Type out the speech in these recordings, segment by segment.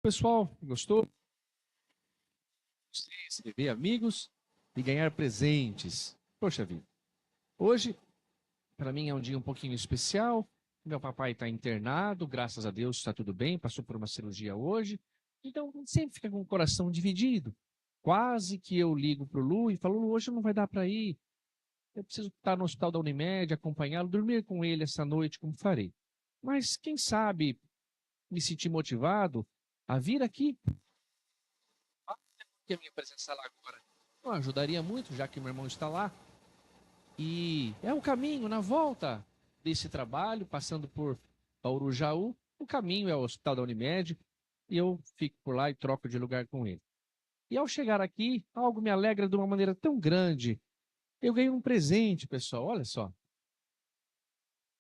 Pessoal, gostou? Escrever amigos e ganhar presentes. Poxa vida. Hoje, para mim, é um dia um pouquinho especial. Meu papai está internado, graças a Deus está tudo bem, passou por uma cirurgia hoje. Então, sempre fica com o coração dividido. Quase que eu ligo para o Lu e falo: Lu, hoje não vai dar para ir. Eu preciso estar no hospital da Unimed, acompanhá-lo, dormir com ele essa noite, como farei. Mas, quem sabe, me sentir motivado a vir aqui, que a minha presença lá agora não ajudaria muito, já que meu irmão está lá. E é o caminho, na volta desse trabalho, passando por Bauru-Jaú, o caminho é o Hospital da Unimed, e eu fico por lá e troco de lugar com ele. E ao chegar aqui, algo me alegra de uma maneira tão grande. Eu ganhei um presente, pessoal, olha só,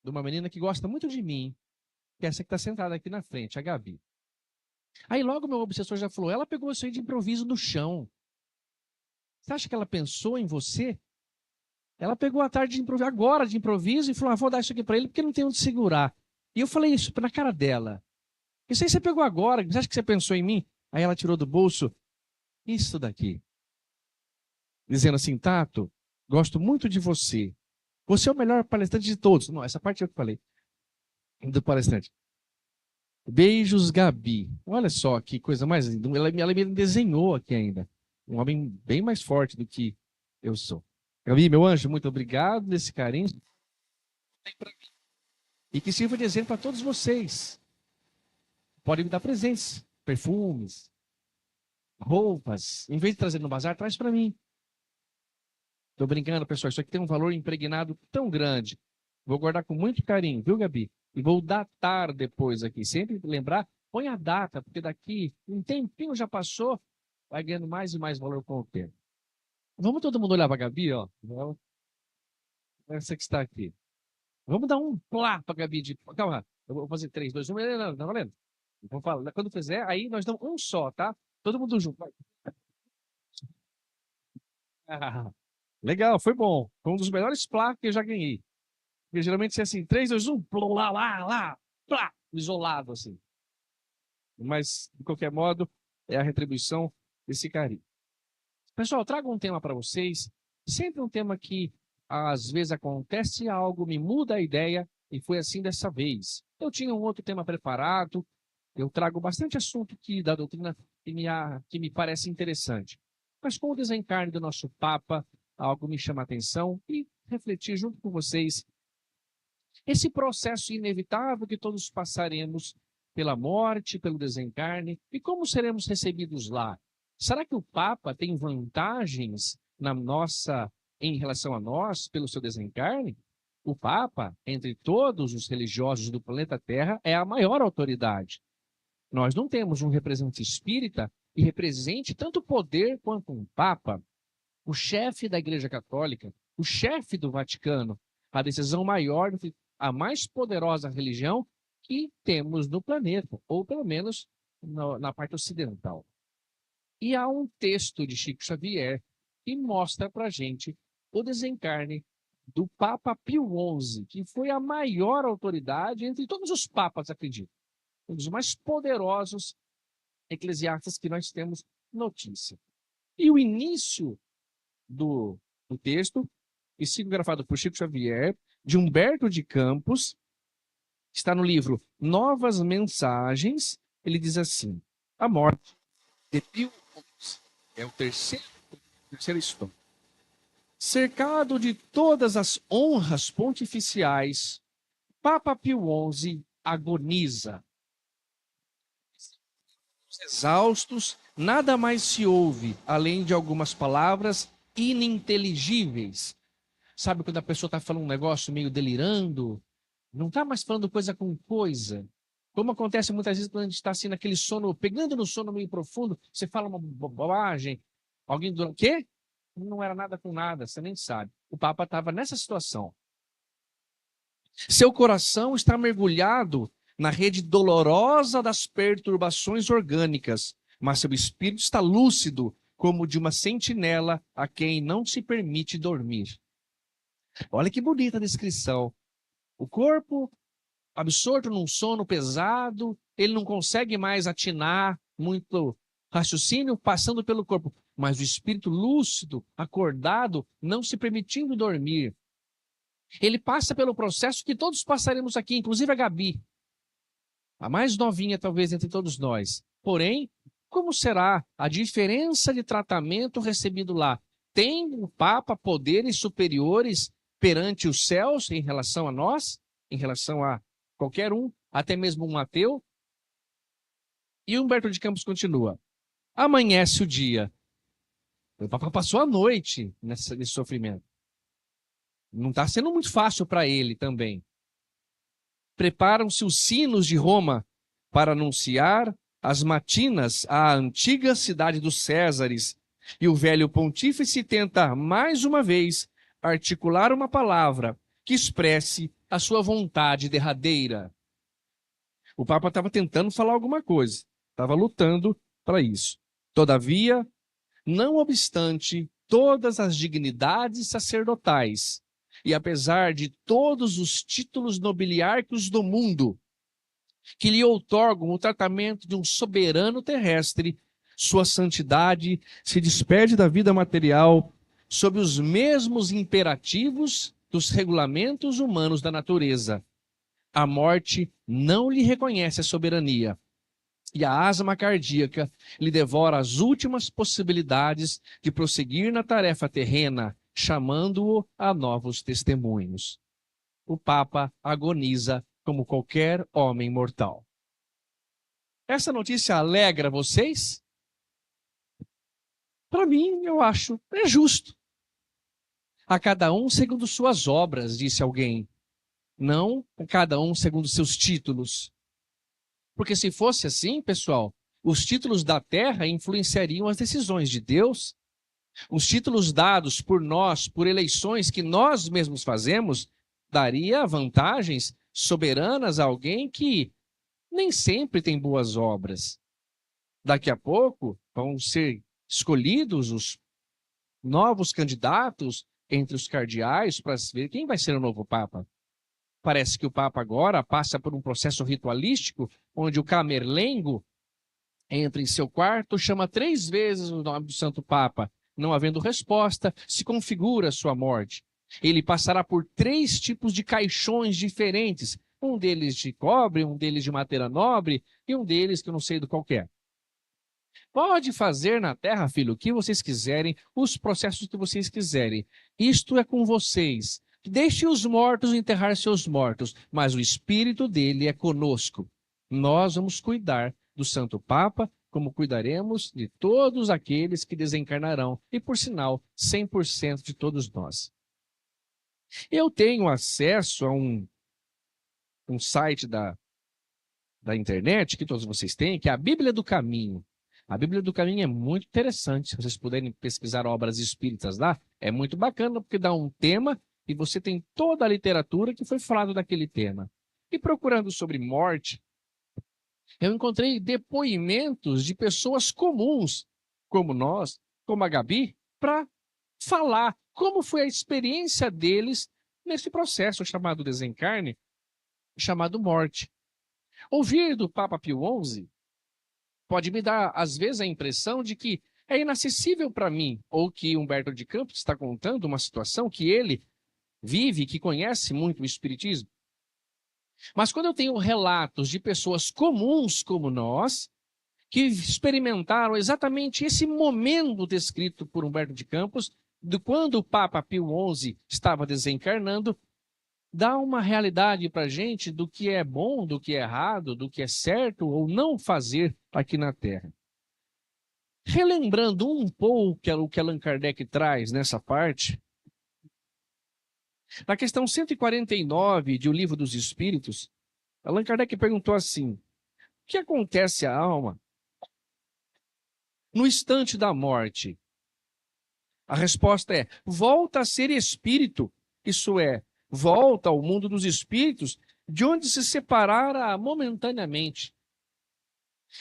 de uma menina que gosta muito de mim, que é essa que está sentada aqui na frente, a Gabi. Aí logo meu obsessor já falou, ela pegou isso aí de improviso no chão. Você acha que ela pensou em você? Ela pegou a tarde de improviso, agora de improviso, e falou: vou dar isso aqui para ele porque não tem onde segurar. E eu falei isso na cara dela. Isso aí você pegou agora, você acha que você pensou em mim? Aí ela tirou do bolso isso daqui, dizendo assim: Tato, gosto muito de você. Você é o melhor palestrante de todos. Não, essa parte eu que falei, do palestrante. Beijos, Gabi. Olha só que coisa mais linda. Ela me desenhou aqui ainda. Um homem bem mais forte do que eu sou. Gabi, meu anjo, muito obrigado desse carinho. E que sirva de exemplo para todos vocês. Podem me dar presentes, perfumes, roupas. Em vez de trazer no bazar, traz para mim. Estou brincando, pessoal. Isso aqui tem um valor impregnado tão grande. Vou guardar com muito carinho, viu, Gabi? E vou datar depois aqui. Sempre lembrar, põe a data, porque daqui um tempinho já passou, vai ganhando mais e mais valor com o tempo. Vamos todo mundo olhar para a Gabi, ó. Essa que está aqui. Vamos dar um plá para a Gabi de. Calma, eu vou fazer 3, 2, 1. Não, tá valendo? Vamos falar. Quando fizer, aí nós damos um só, tá? Todo mundo junto. Vai. Ah, legal, foi bom. Foi um dos melhores plá que eu já ganhei. Porque geralmente é assim, 3, 2, 1, plá, lá, plá, isolado, assim. Mas, de qualquer modo, é a retribuição desse carinho. Pessoal, trago um tema para vocês. Sempre um tema que, às vezes, acontece algo, me muda a ideia, e foi assim dessa vez. Eu tinha um outro tema preparado, eu trago bastante assunto da doutrina que me parece interessante. Mas com o desencarne do nosso Papa, algo me chama a atenção e refletir junto com vocês esse processo inevitável que todos passaremos pela morte, pelo desencarne, e como seremos recebidos lá? Será que o Papa tem vantagens em relação a nós, pelo seu desencarne? O Papa, entre todos os religiosos do planeta Terra, é a maior autoridade. Nós não temos um representante espírita que represente tanto poder quanto um Papa, o chefe da Igreja Católica, o chefe do Vaticano, a decisão maior, a mais poderosa religião que temos no planeta, ou pelo menos na parte ocidental. E há um texto de Chico Xavier que mostra para a gente o desencarne do Papa Pio XI, que foi a maior autoridade entre todos os papas, acredito. Um dos mais poderosos eclesiastas que nós temos notícia. E o início do texto, psicografado por Chico Xavier, de Humberto de Campos, está no livro Novas Mensagens. Ele diz assim: a morte de Pio XI é o terceiro história. Cercado de todas as honras pontificiais, Papa Pio XI agoniza. Exaustos, nada mais se ouve, além de algumas palavras ininteligíveis. Sabe quando a pessoa está falando um negócio meio delirando? Não está mais falando coisa com coisa. Como acontece muitas vezes quando a gente está assim naquele sono, pegando no sono meio profundo, você fala uma bobagem, alguém do quê? Não era nada com nada, você nem sabe. O Papa estava nessa situação. Seu coração está mergulhado na rede dolorosa das perturbações orgânicas, mas seu espírito está lúcido, como de uma sentinela a quem não se permite dormir. Olha que bonita a descrição. O corpo absorto num sono pesado, ele não consegue mais atinar muito raciocínio passando pelo corpo, mas o espírito lúcido, acordado, não se permitindo dormir. Ele passa pelo processo que todos passaremos aqui, inclusive a Gabi, a mais novinha talvez entre todos nós. Porém, como será a diferença de tratamento recebido lá? Tem o Papa poderes superiores perante os céus em relação a nós, em relação a qualquer um, até mesmo um ateu? E Humberto de Campos continua. Amanhece o dia. O Papa passou a noite nesse sofrimento. Não está sendo muito fácil para ele também. Preparam-se os sinos de Roma para anunciar as matinas à antiga cidade dos Césares. E o velho pontífice tenta, mais uma vez, articular uma palavra que expresse a sua vontade derradeira. O Papa estava tentando falar alguma coisa, estava lutando para isso. Todavia, não obstante todas as dignidades sacerdotais, e apesar de todos os títulos nobiliárquicos do mundo, que lhe outorgam o tratamento de um soberano terrestre, sua santidade se despede da vida material sob os mesmos imperativos dos regulamentos humanos da natureza. A morte não lhe reconhece a soberania, e a asma cardíaca lhe devora as últimas possibilidades de prosseguir na tarefa terrena, chamando-o a novos testemunhos. O Papa agoniza como qualquer homem mortal. Essa notícia alegra vocês? Para mim, eu acho, é justo. A cada um segundo suas obras, disse alguém. Não a cada um segundo seus títulos. Porque se fosse assim, pessoal, os títulos da terra influenciariam as decisões de Deus. Os títulos dados por nós, por eleições que nós mesmos fazemos, daria vantagens soberanas a alguém que nem sempre tem boas obras. Daqui a pouco vão ser escolhidos os novos candidatos entre os cardeais para ver quem vai ser o novo Papa. Parece que o Papa agora passa por um processo ritualístico, onde o camerlengo entra em seu quarto, chama 3 vezes o nome do Santo Papa. Não havendo resposta, se configura a sua morte. Ele passará por 3 tipos de caixões diferentes, um deles de cobre, um deles de madeira nobre e um deles que eu não sei do qual é. Pode fazer na terra, filho, o que vocês quiserem, os processos que vocês quiserem. Isto é com vocês. Deixe os mortos enterrar seus mortos, mas o espírito dele é conosco. Nós vamos cuidar do Santo Papa, como cuidaremos de todos aqueles que desencarnarão, e, por sinal, 100% de todos nós. Eu tenho acesso a um site da internet, que todos vocês têm, que é a Bíblia do Caminho. A Bíblia do Caminho é muito interessante. Se vocês puderem pesquisar obras espíritas lá, é muito bacana, porque dá um tema e você tem toda a literatura que foi falado daquele tema. E procurando sobre morte, eu encontrei depoimentos de pessoas comuns, como nós, como a Gabi, para falar como foi a experiência deles nesse processo chamado desencarne, chamado morte. Ouvir do Papa Pio XI pode me dar, às vezes, a impressão de que é inacessível para mim, ou que Humberto de Campos está contando uma situação que ele vive, que conhece muito o Espiritismo. Mas quando eu tenho relatos de pessoas comuns como nós, que experimentaram exatamente esse momento descrito por Humberto de Campos, de quando o Papa Pio XI estava desencarnando, dá uma realidade para a gente do que é bom, do que é errado, do que é certo ou não fazer aqui na Terra. Relembrando um pouco o que Allan Kardec traz nessa parte, na questão 149 de O Livro dos Espíritos, Allan Kardec perguntou assim: o que acontece à alma no instante da morte? A resposta é: volta a ser espírito, isso é, volta ao mundo dos espíritos, de onde se separara momentaneamente.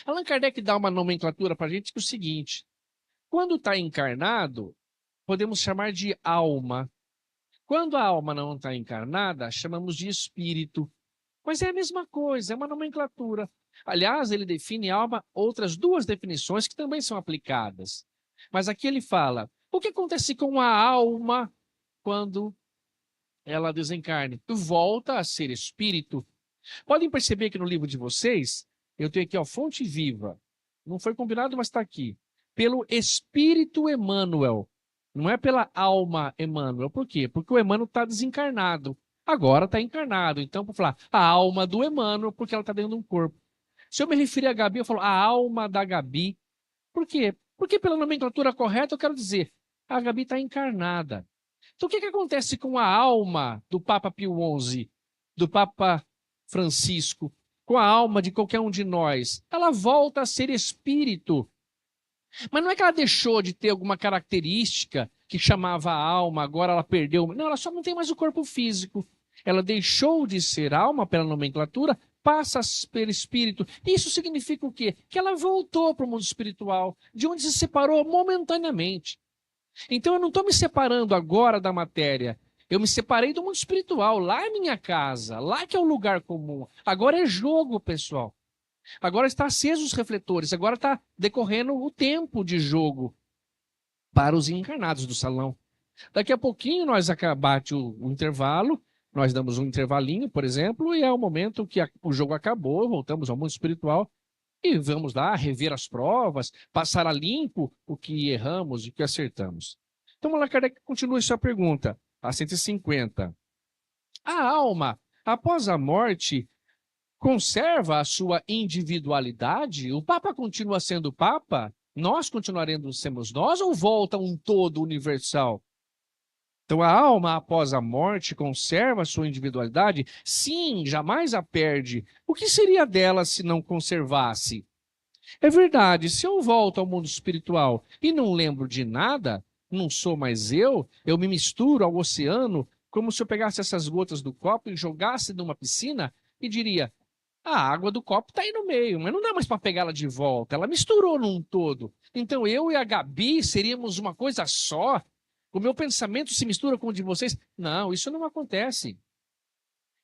Allan Kardec dá uma nomenclatura para a gente que é o seguinte: quando está encarnado, podemos chamar de alma. Quando a alma não está encarnada, chamamos de espírito. Mas é a mesma coisa, é uma nomenclatura. Aliás, ele define alma outras duas definições que também são aplicadas. Mas aqui ele fala, o que acontece com a alma quando ela desencarne? Volta a ser espírito. Podem perceber que no livro de vocês, eu tenho aqui, ó, fonte viva. Não foi combinado, mas está aqui. Pelo Espírito Emmanuel. Não é pela alma Emmanuel. Por quê? Porque o Emmanuel está desencarnado. Agora está encarnado. Então, por falar a alma do Emmanuel, porque ela está dentro de um corpo. Se eu me referir a Gabi, eu falo a alma da Gabi. Por quê? Porque pela nomenclatura correta eu quero dizer a Gabi está encarnada. Então o que acontece com a alma do Papa Pio XI, do Papa Francisco, com a alma de qualquer um de nós? Ela volta a ser espírito. Mas não é que ela deixou de ter alguma característica que chamava a alma, agora ela perdeu. Não, ela só não tem mais o corpo físico. Ela deixou de ser alma pela nomenclatura, passa a ser espírito. Isso significa o quê? Que ela voltou para o mundo espiritual, de onde se separou momentaneamente. Então eu não estou me separando agora da matéria. Eu me separei do mundo espiritual. Lá é minha casa, lá que é o lugar comum. Agora é jogo, pessoal. Agora está acesos os refletores, agora está decorrendo o tempo de jogo para os encarnados do salão. Daqui a pouquinho nós bate o intervalo, nós damos um intervalinho, por exemplo, e é o momento que o jogo acabou, voltamos ao mundo espiritual e vamos lá rever as provas, passar a limpo o que erramos e o que acertamos. Então, Allan Kardec continua sua pergunta, a 150. A alma, após a morte, conserva a sua individualidade? O Papa continua sendo Papa? Nós continuaremos sermos nós ou volta um todo universal? Então a alma após a morte conserva a sua individualidade? Sim, jamais a perde. O que seria dela se não conservasse? É verdade, se eu volto ao mundo espiritual e não lembro de nada, não sou mais eu me misturo ao oceano, como se eu pegasse essas gotas do copo e jogasse numa piscina e diria, a água do copo está aí no meio, mas não dá mais para pegá-la de volta. Ela misturou num todo. Então eu e a Gabi seríamos uma coisa só? O meu pensamento se mistura com o de vocês? Não, isso não acontece.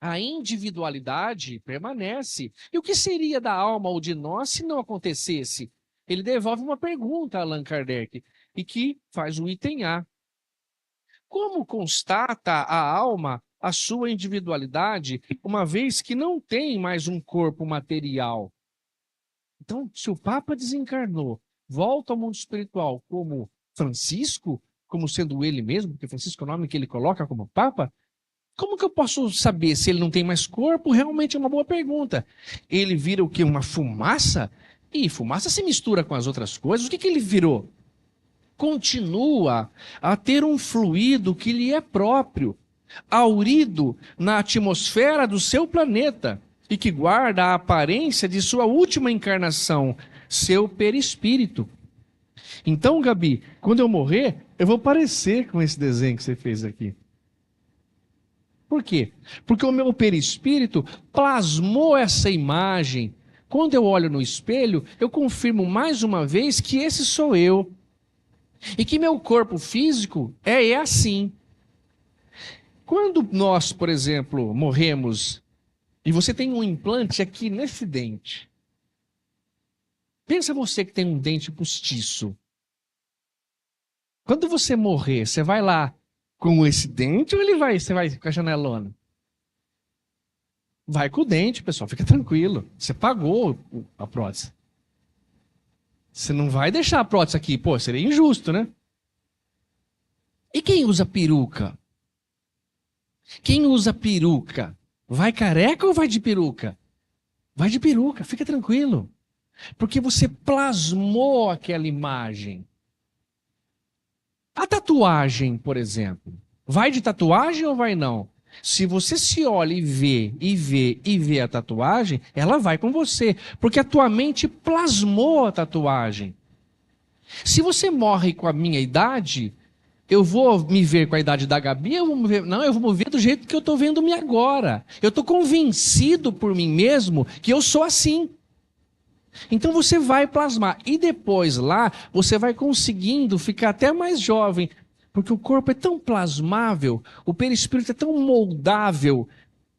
A individualidade permanece. E o que seria da alma ou de nós se não acontecesse? Ele devolve uma pergunta a Allan Kardec e que faz o item A. Como constata a alma a sua individualidade, uma vez que não tem mais um corpo material? Então, se o Papa desencarnou, volta ao mundo espiritual como Francisco, como sendo ele mesmo, porque Francisco é o nome que ele coloca como Papa, como que eu posso saber se ele não tem mais corpo? Realmente é uma boa pergunta. Ele vira o quê? Uma fumaça? E fumaça se mistura com as outras coisas. O que ele virou? Continua a ter um fluido que lhe é próprio, haurido na atmosfera do seu planeta e que guarda a aparência de sua última encarnação, seu perispírito. Então, Gabi, quando eu morrer, eu vou parecer com esse desenho que você fez aqui. Por quê? Porque o meu perispírito plasmou essa imagem. Quando eu olho no espelho, eu confirmo mais uma vez que esse sou eu. E que meu corpo físico é assim. Quando nós, por exemplo, morremos e você tem um implante aqui nesse dente. Pensa você que tem um dente postiço. Quando você morrer, você vai lá com esse dente ou você vai com a janelona? Vai com o dente, pessoal, fica tranquilo. Você pagou a prótese. Você não vai deixar a prótese aqui. Pô, seria injusto, né? E quem usa peruca? Quem usa peruca? Vai careca ou vai de peruca? Vai de peruca, fica tranquilo. Porque você plasmou aquela imagem. A tatuagem, por exemplo. Vai de tatuagem ou vai não? Se você se olha e vê a tatuagem, ela vai com você. Porque a tua mente plasmou a tatuagem. Se você morre com a minha idade, eu vou me ver com a idade da Gabi? Eu vou me ver do jeito que eu estou vendo-me agora. Eu estou convencido por mim mesmo que eu sou assim. Então você vai plasmar. E depois lá, você vai conseguindo ficar até mais jovem. Porque o corpo é tão plasmável, o perispírito é tão moldável,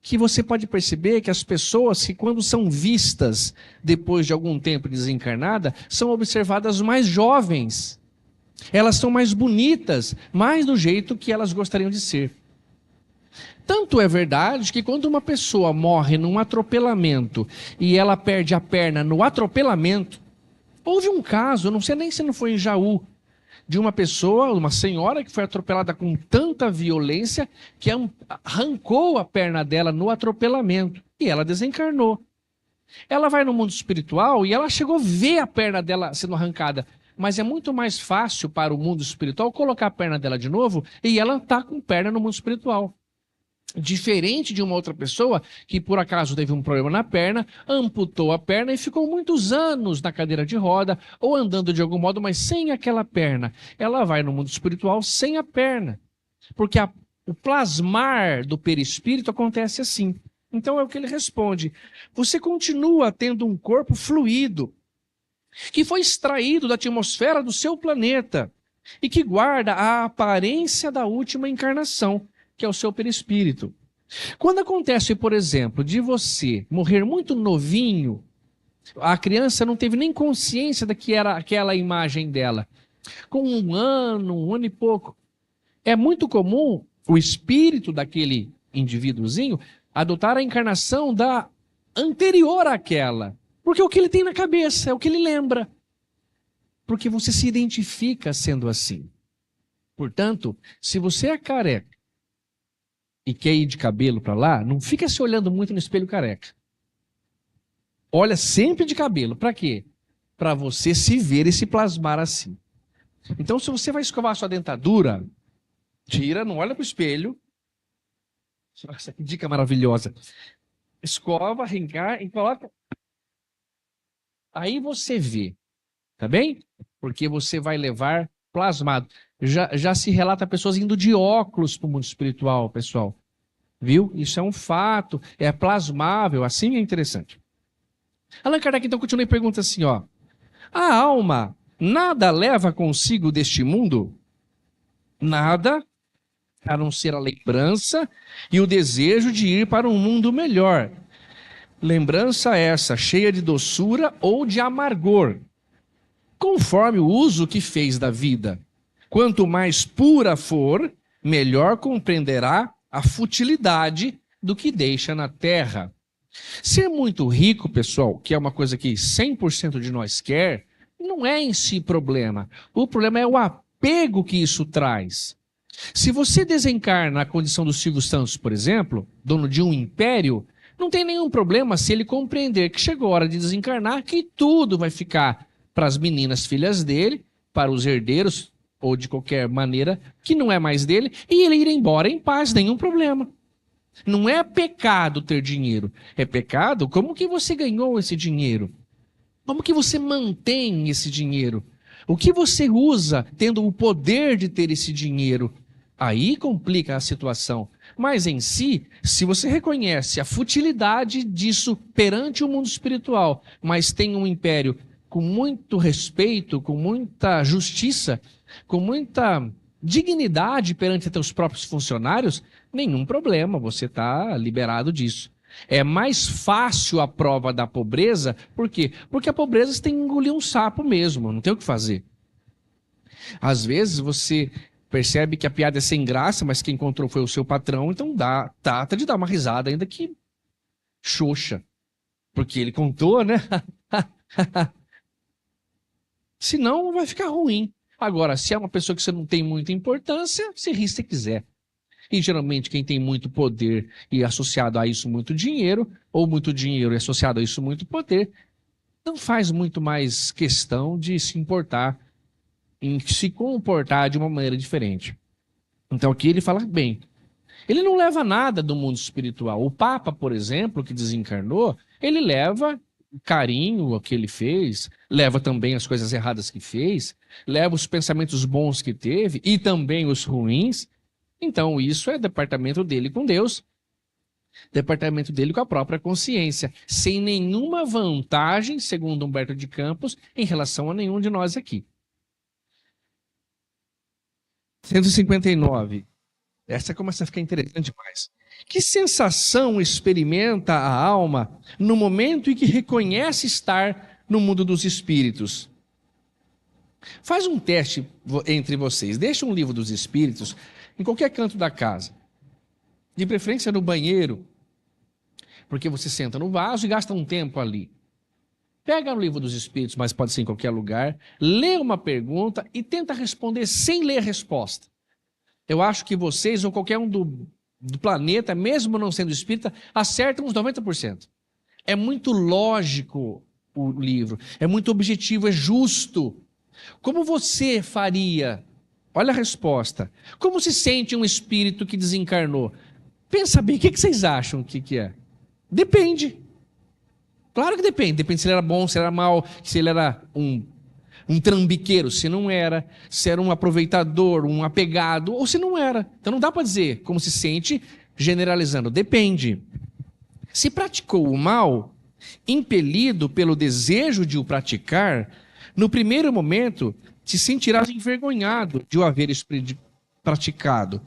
que você pode perceber que as pessoas que quando são vistas depois de algum tempo desencarnada, são observadas mais jovens. Elas são mais bonitas, mais do jeito que elas gostariam de ser. Tanto é verdade que quando uma pessoa morre num atropelamento e ela perde a perna no atropelamento, houve um caso, não sei nem se não foi em Jaú, de uma pessoa, uma senhora que foi atropelada com tanta violência que arrancou a perna dela no atropelamento e ela desencarnou. Ela vai no mundo espiritual e ela chegou a ver a perna dela sendo arrancada, mas é muito mais fácil para o mundo espiritual colocar a perna dela de novo e ela está com perna no mundo espiritual. Diferente de uma outra pessoa que por acaso teve um problema na perna, amputou a perna e ficou muitos anos na cadeira de roda ou andando de algum modo, mas sem aquela perna. Ela vai no mundo espiritual sem a perna, porque o plasmar do perispírito acontece assim. Então é o que ele responde. Você continua tendo um corpo fluido, que foi extraído da atmosfera do seu planeta e que guarda a aparência da última encarnação, que é o seu perispírito. Quando acontece, por exemplo, de você morrer muito novinho, a criança não teve nem consciência da que era aquela imagem dela. Com um ano e pouco, é muito comum o espírito daquele indivíduozinho adotar a encarnação da anterior àquela. Porque é o que ele tem na cabeça, é o que ele lembra. Porque você se identifica sendo assim. Portanto, se você é careca e quer ir de cabelo para lá, não fica se olhando muito no espelho careca. Olha sempre de cabelo. Para quê? Para você se ver e se plasmar assim. Então, se você vai escovar a sua dentadura, tira, não olha para o espelho. Nossa, que dica maravilhosa. Escova, arrancar e coloca. Aí você vê, tá bem? Porque você vai levar plasmado. Já se relata pessoas indo de óculos para o mundo espiritual, pessoal. Viu? Isso é um fato, é plasmável, assim é interessante. Allan Kardec então continua e pergunta assim, ó. A alma nada leva consigo deste mundo? Nada, a não ser a lembrança e o desejo de ir para um mundo melhor. Lembrança essa, cheia de doçura ou de amargor, conforme o uso que fez da vida. Quanto mais pura for, melhor compreenderá a futilidade do que deixa na terra. Ser muito rico, pessoal, que é uma coisa que 100% de nós quer, não é em si problema. O problema é o apego que isso traz. Se você desencarna na condição do Silvio Santos, por exemplo, dono de um império, não tem nenhum problema se ele compreender que chegou a hora de desencarnar, que tudo vai ficar para as meninas filhas dele, para os herdeiros, ou de qualquer maneira, que não é mais dele, e ele ir embora em paz, nenhum problema. Não é pecado ter dinheiro, é pecado como que você ganhou esse dinheiro, como que você mantém esse dinheiro, o que você usa tendo o poder de ter esse dinheiro. Aí complica a situação. Mas em si, se você reconhece a futilidade disso perante o mundo espiritual, mas tem um império com muito respeito, com muita justiça, com muita dignidade perante teus próprios funcionários, nenhum problema, você está liberado disso. É mais fácil a prova da pobreza, por quê? Porque a pobreza você tem que engolir um sapo mesmo, não tem o que fazer. Às vezes você percebe que a piada é sem graça, mas quem encontrou foi o seu patrão, então trata de dar uma risada, ainda que xoxa. Porque ele contou, né? Senão vai ficar ruim. Agora, se é uma pessoa que você não tem muita importância, você ri se quiser. E geralmente quem tem muito poder e associado a isso muito dinheiro, ou muito dinheiro e associado a isso muito poder, não faz muito mais questão de se importar, em se comportar de uma maneira diferente. Então aqui ele fala bem. Ele não leva nada do mundo espiritual. O Papa, por exemplo, que desencarnou, ele leva o carinho que ele fez, leva também as coisas erradas que fez, leva os pensamentos bons que teve e também os ruins. Então isso é departamento dele com Deus, departamento dele com a própria consciência, sem nenhuma vantagem, segundo Humberto de Campos, em relação a nenhum de nós aqui. 159. Essa começa a ficar interessante demais. Que sensação experimenta a alma no momento em que reconhece estar no mundo dos espíritos? Faz um teste entre vocês. Deixa um livro dos espíritos em qualquer canto da casa. De preferência no banheiro, porque você senta no vaso e gasta um tempo ali. Pega o livro dos espíritos, mas pode ser em qualquer lugar, lê uma pergunta e tenta responder sem ler a resposta. Eu acho que vocês, ou qualquer um do planeta, mesmo não sendo espírita, acertam uns 90%. É muito lógico o livro, é muito objetivo, é justo. Como você faria? Olha a resposta. Como se sente um espírito que desencarnou? Pensa bem, o que vocês acham que é? Depende. Claro que depende. Depende se ele era bom, se ele era mau, se ele era um trambiqueiro, se não era, se era um aproveitador, um apegado, ou se não era. Então não dá para dizer como se sente generalizando. Depende. Se praticou o mal, impelido pelo desejo de o praticar, no primeiro momento te sentirás envergonhado de o haver praticado.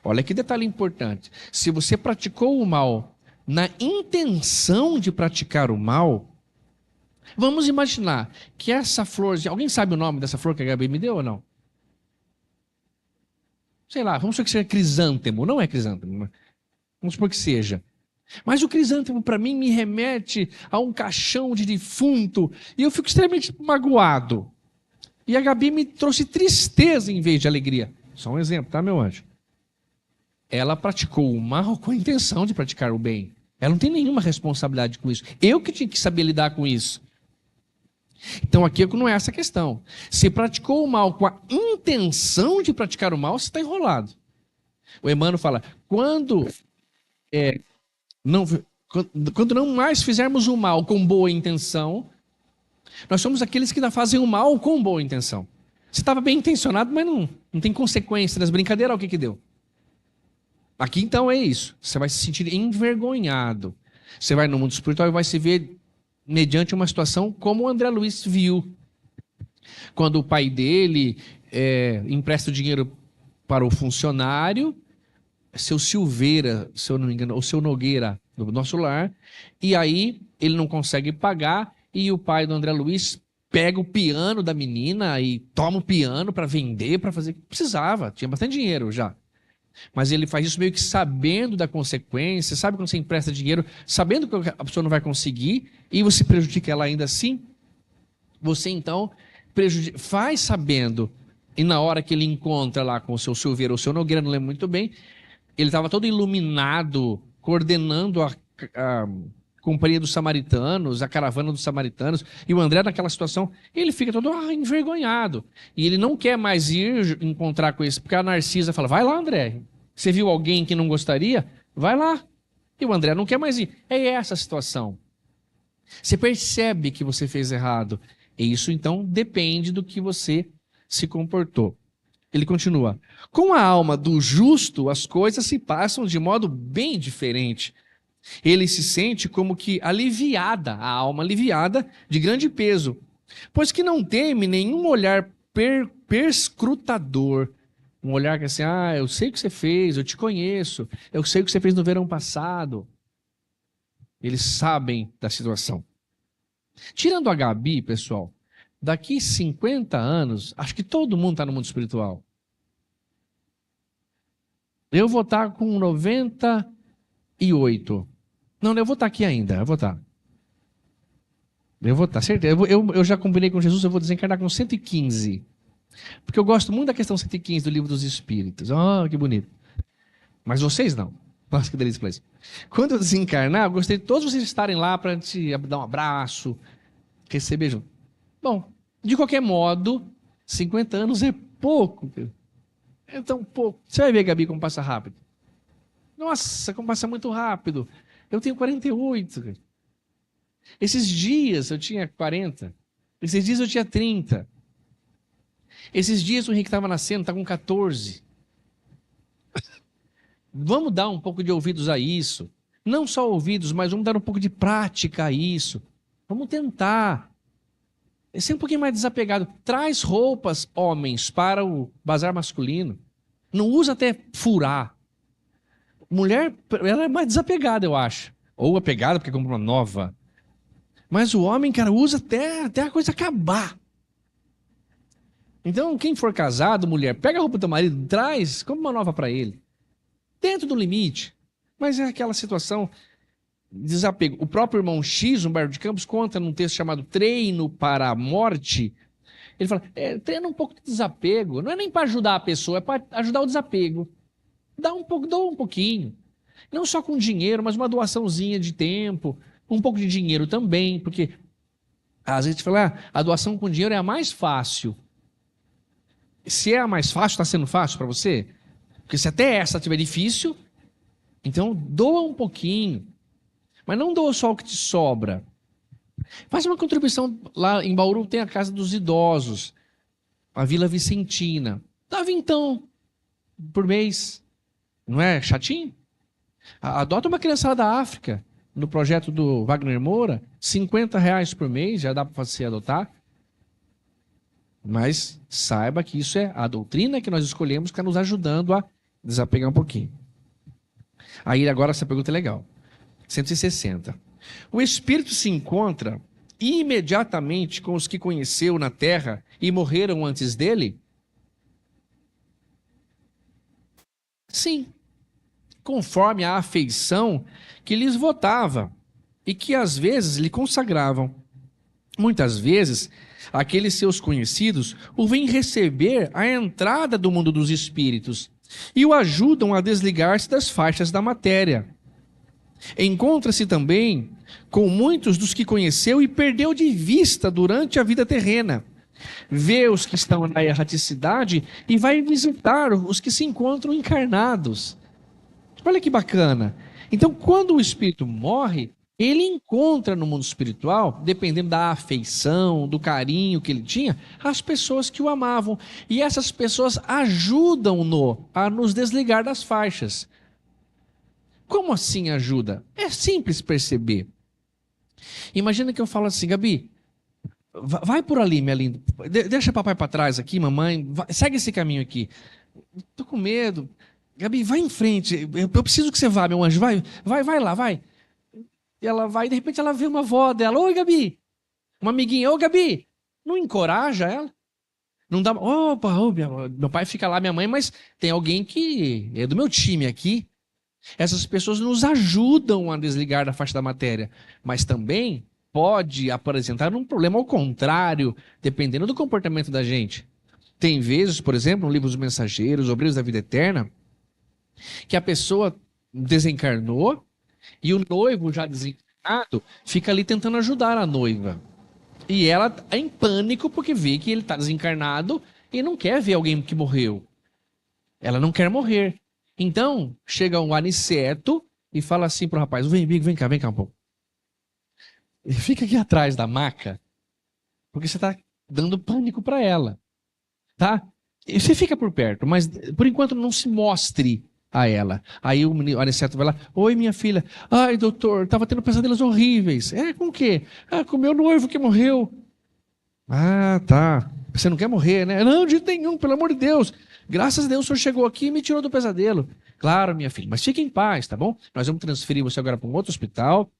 Olha que detalhe importante. Se você praticou o mal na intenção de praticar o mal, vamos imaginar que essa flor... Alguém sabe o nome dessa flor que a Gabi me deu ou não? Sei lá, vamos supor que seja crisântemo. Não é crisântemo. Vamos supor que seja. Mas o crisântemo, para mim, me remete a um caixão de defunto. E eu fico extremamente magoado. E a Gabi me trouxe tristeza em vez de alegria. Só um exemplo, tá, meu anjo? Ela praticou o mal com a intenção de praticar o bem. Ela não tem nenhuma responsabilidade com isso. Eu que tinha que saber lidar com isso. Então aqui não é essa a questão. Se praticou o mal com a intenção de praticar o mal, você está enrolado. O Emmanuel fala, quando não mais fizermos o mal com boa intenção, nós somos aqueles que ainda fazem o mal com boa intenção. Você estava bem intencionado, mas não tem consequência das brincadeiras, o que deu? Aqui então é isso. Você vai se sentir envergonhado. Você vai no mundo espiritual e vai se ver mediante uma situação como o André Luiz viu. Quando o pai dele empresta o dinheiro para o funcionário, seu Silveira, se eu não me engano, ou seu Nogueira, do nosso lar, e aí ele não consegue pagar e o pai do André Luiz pega o piano da menina e toma o piano para vender, para fazer o que precisava. Tinha bastante dinheiro já. Mas ele faz isso meio que sabendo da consequência, sabe quando você empresta dinheiro, sabendo que a pessoa não vai conseguir, e você prejudica ela ainda assim, você então faz sabendo, e na hora que ele encontra lá com o seu Silveira ou o seu Nogueira, não lembro muito bem, ele estava todo iluminado, coordenando a companhia dos samaritanos, a caravana dos samaritanos, e o André naquela situação, ele fica todo envergonhado, e ele não quer mais ir encontrar com isso, porque a Narcisa fala, vai lá André, você viu alguém que não gostaria? Vai lá, e o André não quer mais ir, é essa a situação. Você percebe que você fez errado, e isso então depende do que você se comportou. Ele continua, com a alma do justo as coisas se passam de modo bem diferente. Ele se sente como que aliviada, a alma aliviada de grande peso, pois que não teme nenhum olhar perscrutador, um olhar que assim, eu sei o que você fez, eu te conheço, eu sei o que você fez no verão passado. Eles sabem da situação. Tirando a Gabi, pessoal, daqui 50 anos, acho que todo mundo está no mundo espiritual. Eu vou estar com 98. Não, eu vou estar aqui ainda, eu vou estar. Certeza. Eu já combinei com Jesus, eu vou desencarnar com 115. Porque eu gosto muito da questão 115 do Livro dos Espíritos. Que bonito. Mas vocês não. Nossa, que delícia para isso. Quando eu desencarnar, eu gostaria de todos vocês estarem lá para te dar um abraço, receber junto. Bom, de qualquer modo, 50 anos é pouco. É tão pouco. Você vai ver, Gabi, como passa rápido. Nossa, como passa muito rápido. Eu tenho 48. Esses dias eu tinha 40. Esses dias eu tinha 30. Esses dias o Henrique estava nascendo, está com 14. Vamos dar um pouco de ouvidos a isso. Não só ouvidos, mas vamos dar um pouco de prática a isso. Vamos tentar. Ser um pouquinho mais desapegado. Traz roupas, homens, para o bazar masculino. Não usa até furar. Mulher, ela é mais desapegada, eu acho. Ou apegada porque compra uma nova. Mas o homem, cara, usa até a coisa acabar. Então, quem for casado, mulher, pega a roupa do teu marido, traz, compra uma nova para ele. Dentro do limite. Mas é aquela situação de desapego. O próprio irmão X, Humberto de Campos, conta num texto chamado Treino para a Morte. Ele fala, treina um pouco de desapego. Não é nem para ajudar a pessoa, é para ajudar o desapego. Dá um pouquinho. Não só com dinheiro, mas uma doaçãozinha de tempo, um pouco de dinheiro também, porque às vezes a gente fala, a doação com dinheiro é a mais fácil. Se é a mais fácil, está sendo fácil para você? Porque se até essa estiver difícil, então doa um pouquinho. Mas não doa só o que te sobra. Faz uma contribuição. Lá em Bauru tem a Casa dos Idosos, a Vila Vicentina. Dá vintão por mês. Não é chatinho? Adota uma criançada da África, no projeto do Wagner Moura, R$ 50 por mês, já dá para você adotar. Mas saiba que isso é a doutrina que nós escolhemos que está nos ajudando a desapegar um pouquinho. Aí agora essa pergunta é legal. 160. O Espírito se encontra imediatamente com os que conheceu na terra e morreram antes dele? Sim. Conforme a afeição que lhes votava e que às vezes lhe consagravam. Muitas vezes, aqueles seus conhecidos o vêm receber à entrada do mundo dos espíritos e o ajudam a desligar-se das faixas da matéria. Encontra-se também com muitos dos que conheceu e perdeu de vista durante a vida terrena. Vê os que estão na erraticidade e vai visitar os que se encontram encarnados. Olha que bacana. Então, quando o espírito morre, ele encontra no mundo espiritual, dependendo da afeição, do carinho que ele tinha, as pessoas que o amavam. E essas pessoas ajudam-no a nos desligar das faixas. Como assim ajuda? É simples perceber. Imagina que eu falo assim, Gabi, vai por ali, minha linda. Deixa papai para trás aqui, mamãe. Segue esse caminho aqui. Tô com medo. Gabi, vai em frente. Eu preciso que você vá, meu anjo. Vai lá, vai. E ela vai, e de repente ela vê uma avó dela. Oi, Gabi. Uma amiguinha. Ô, Gabi. Não encoraja ela? Não dá. Opa, meu pai fica lá, minha mãe, mas tem alguém que é do meu time aqui. Essas pessoas nos ajudam a desligar da faixa da matéria, mas também pode apresentar um problema ao contrário, dependendo do comportamento da gente. Tem vezes, por exemplo, no livro dos Mensageiros, Obreiros da Vida Eterna, que a pessoa desencarnou e o noivo já desencarnado fica ali tentando ajudar a noiva. E ela é em pânico porque vê que ele está desencarnado e não quer ver alguém que morreu. Ela não quer morrer. Então, chega um aniceto e fala assim pro rapaz, vem cá um pouco. E fica aqui atrás da maca, porque você está dando pânico para ela, tá? E você fica por perto, mas por enquanto não se mostre a ela. Aí o aniceto vai lá, oi minha filha, ai doutor, estava tendo pesadelos horríveis. Com o quê? Com o meu noivo que morreu. Ah, tá. Você não quer morrer, né? Não, de jeito nenhum, pelo amor de Deus. Graças a Deus o senhor chegou aqui e me tirou do pesadelo. Claro, minha filha, mas fique em paz, tá bom? Nós vamos transferir você agora para um outro hospital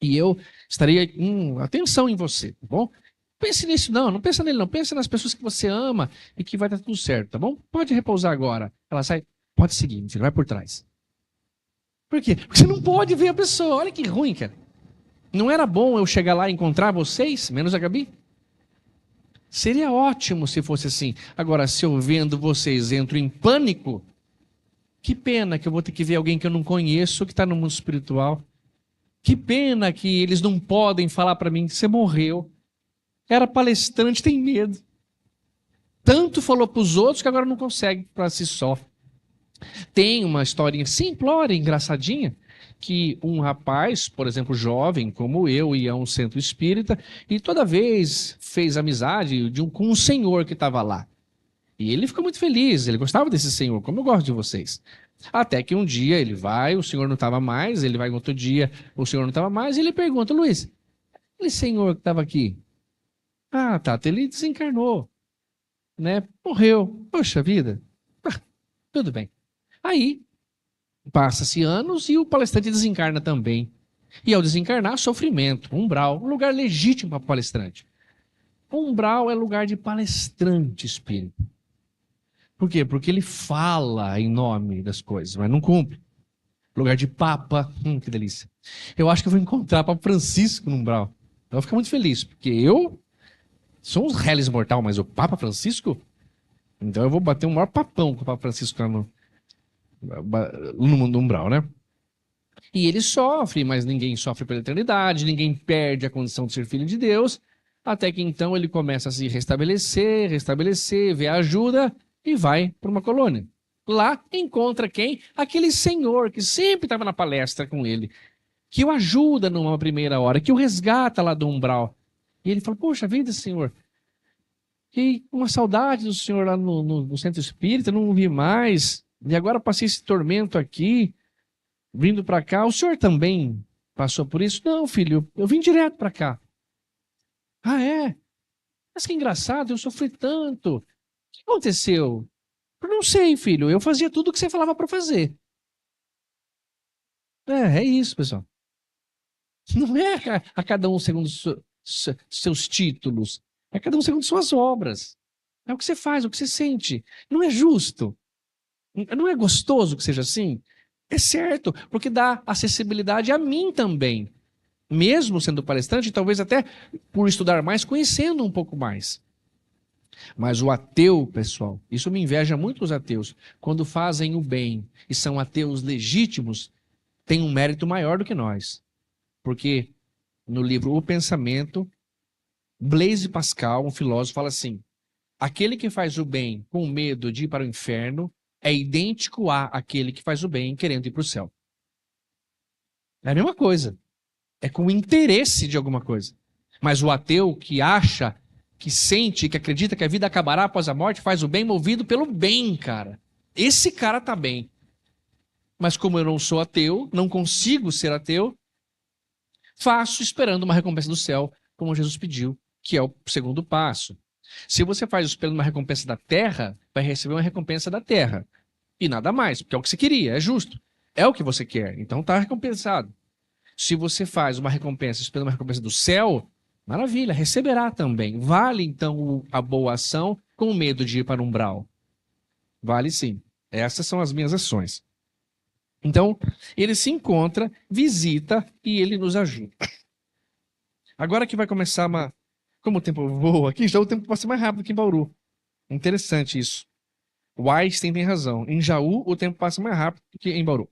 e eu estarei com atenção em você, tá bom? Pense nisso, não pensa nele, não. Pensa nas pessoas que você ama e que vai dar tudo certo, tá bom? Pode repousar agora. Ela sai, pode seguir, minha filha, vai por trás. Por quê? Porque você não pode ver a pessoa. Olha que ruim, cara. Não era bom eu chegar lá e encontrar vocês, menos a Gabi? Seria ótimo se fosse assim. Agora, se eu vendo vocês entro em pânico, que pena que eu vou ter que ver alguém que eu não conheço, que está no mundo espiritual. Que pena que eles não podem falar para mim que você morreu. Era palestrante, tem medo. Tanto falou para os outros que agora não consegue para si só. Tem uma historinha simplória, engraçadinha, que um rapaz, por exemplo, jovem, como eu, ia a um centro espírita e toda vez fez amizade com um senhor que estava lá. E ele ficou muito feliz, ele gostava desse senhor, como eu gosto de vocês. Até que um dia ele vai, o senhor não estava mais, ele vai outro dia, o senhor não estava mais, e ele pergunta, Luiz, aquele senhor que estava aqui, tá, ele desencarnou, né? Morreu. Poxa vida. Tudo bem. Aí, Passa-se anos e o palestrante desencarna também. E ao desencarnar, sofrimento, umbral, um lugar legítimo para o palestrante. Umbral é lugar de palestrante espírita. Por quê? Porque ele fala em nome das coisas, mas não cumpre. Lugar de papa, que delícia. Eu acho que eu vou encontrar Papa Francisco no umbral. Eu vou ficar muito feliz, porque eu sou um reles mortal, mas o Papa Francisco? Então eu vou bater um maior papão com o Papa Francisco lá no mundo umbral, né? E ele sofre, mas ninguém sofre pela eternidade, ninguém perde a condição de ser filho de Deus, até que então ele começa a se restabelecer, vê a ajuda e vai para uma colônia. Lá encontra quem? Aquele senhor que sempre estava na palestra com ele, que o ajuda numa primeira hora, que o resgata lá do umbral. E ele fala, poxa vida, senhor, que uma saudade do senhor lá no centro espírita, não vi mais, e agora passei esse tormento aqui, vindo para cá. O senhor também passou por isso? Não, filho, eu vim direto para cá. Ah, é? Mas que engraçado, eu sofri tanto. O que aconteceu? Eu não sei, filho, eu fazia tudo o que você falava para fazer. É isso, pessoal. Não é a cada um segundo seus títulos. É cada um segundo suas obras. É o que você faz, o que você sente. Não é justo. Não é gostoso que seja assim? É certo, porque dá acessibilidade a mim também. Mesmo sendo palestrante, talvez até por estudar mais, conhecendo um pouco mais. Mas o ateu, pessoal, isso me inveja muito os ateus, quando fazem o bem e são ateus legítimos, tem um mérito maior do que nós. Porque no livro O Pensamento, Blaise Pascal, um filósofo, fala assim: aquele que faz o bem com medo de ir para o inferno é idêntico a aquele que faz o bem querendo ir para o céu. É a mesma coisa. É com interesse de alguma coisa. Mas o ateu que acha, que sente, que acredita que a vida acabará após a morte, faz o bem movido pelo bem, cara. Esse cara tá bem. Mas como eu não sou ateu, não consigo ser ateu, faço esperando uma recompensa do céu, como Jesus pediu, que é o segundo passo. Se você faz esperando uma recompensa da terra, vai receber uma recompensa da terra. E nada mais, porque é o que você queria, é justo. É o que você quer, então está recompensado. Se você faz uma recompensa esperando uma recompensa do céu, maravilha, receberá também. Vale então a boa ação com medo de ir para o umbral? Vale sim. Essas são as minhas ações. Então, ele se encontra, visita e ele nos ajuda. Agora que vai começar uma... Como o tempo voa aqui, já o tempo passa mais rápido que em Bauru. Interessante isso. O Einstein tem razão. Em Jaú, o tempo passa mais rápido que em Bauru.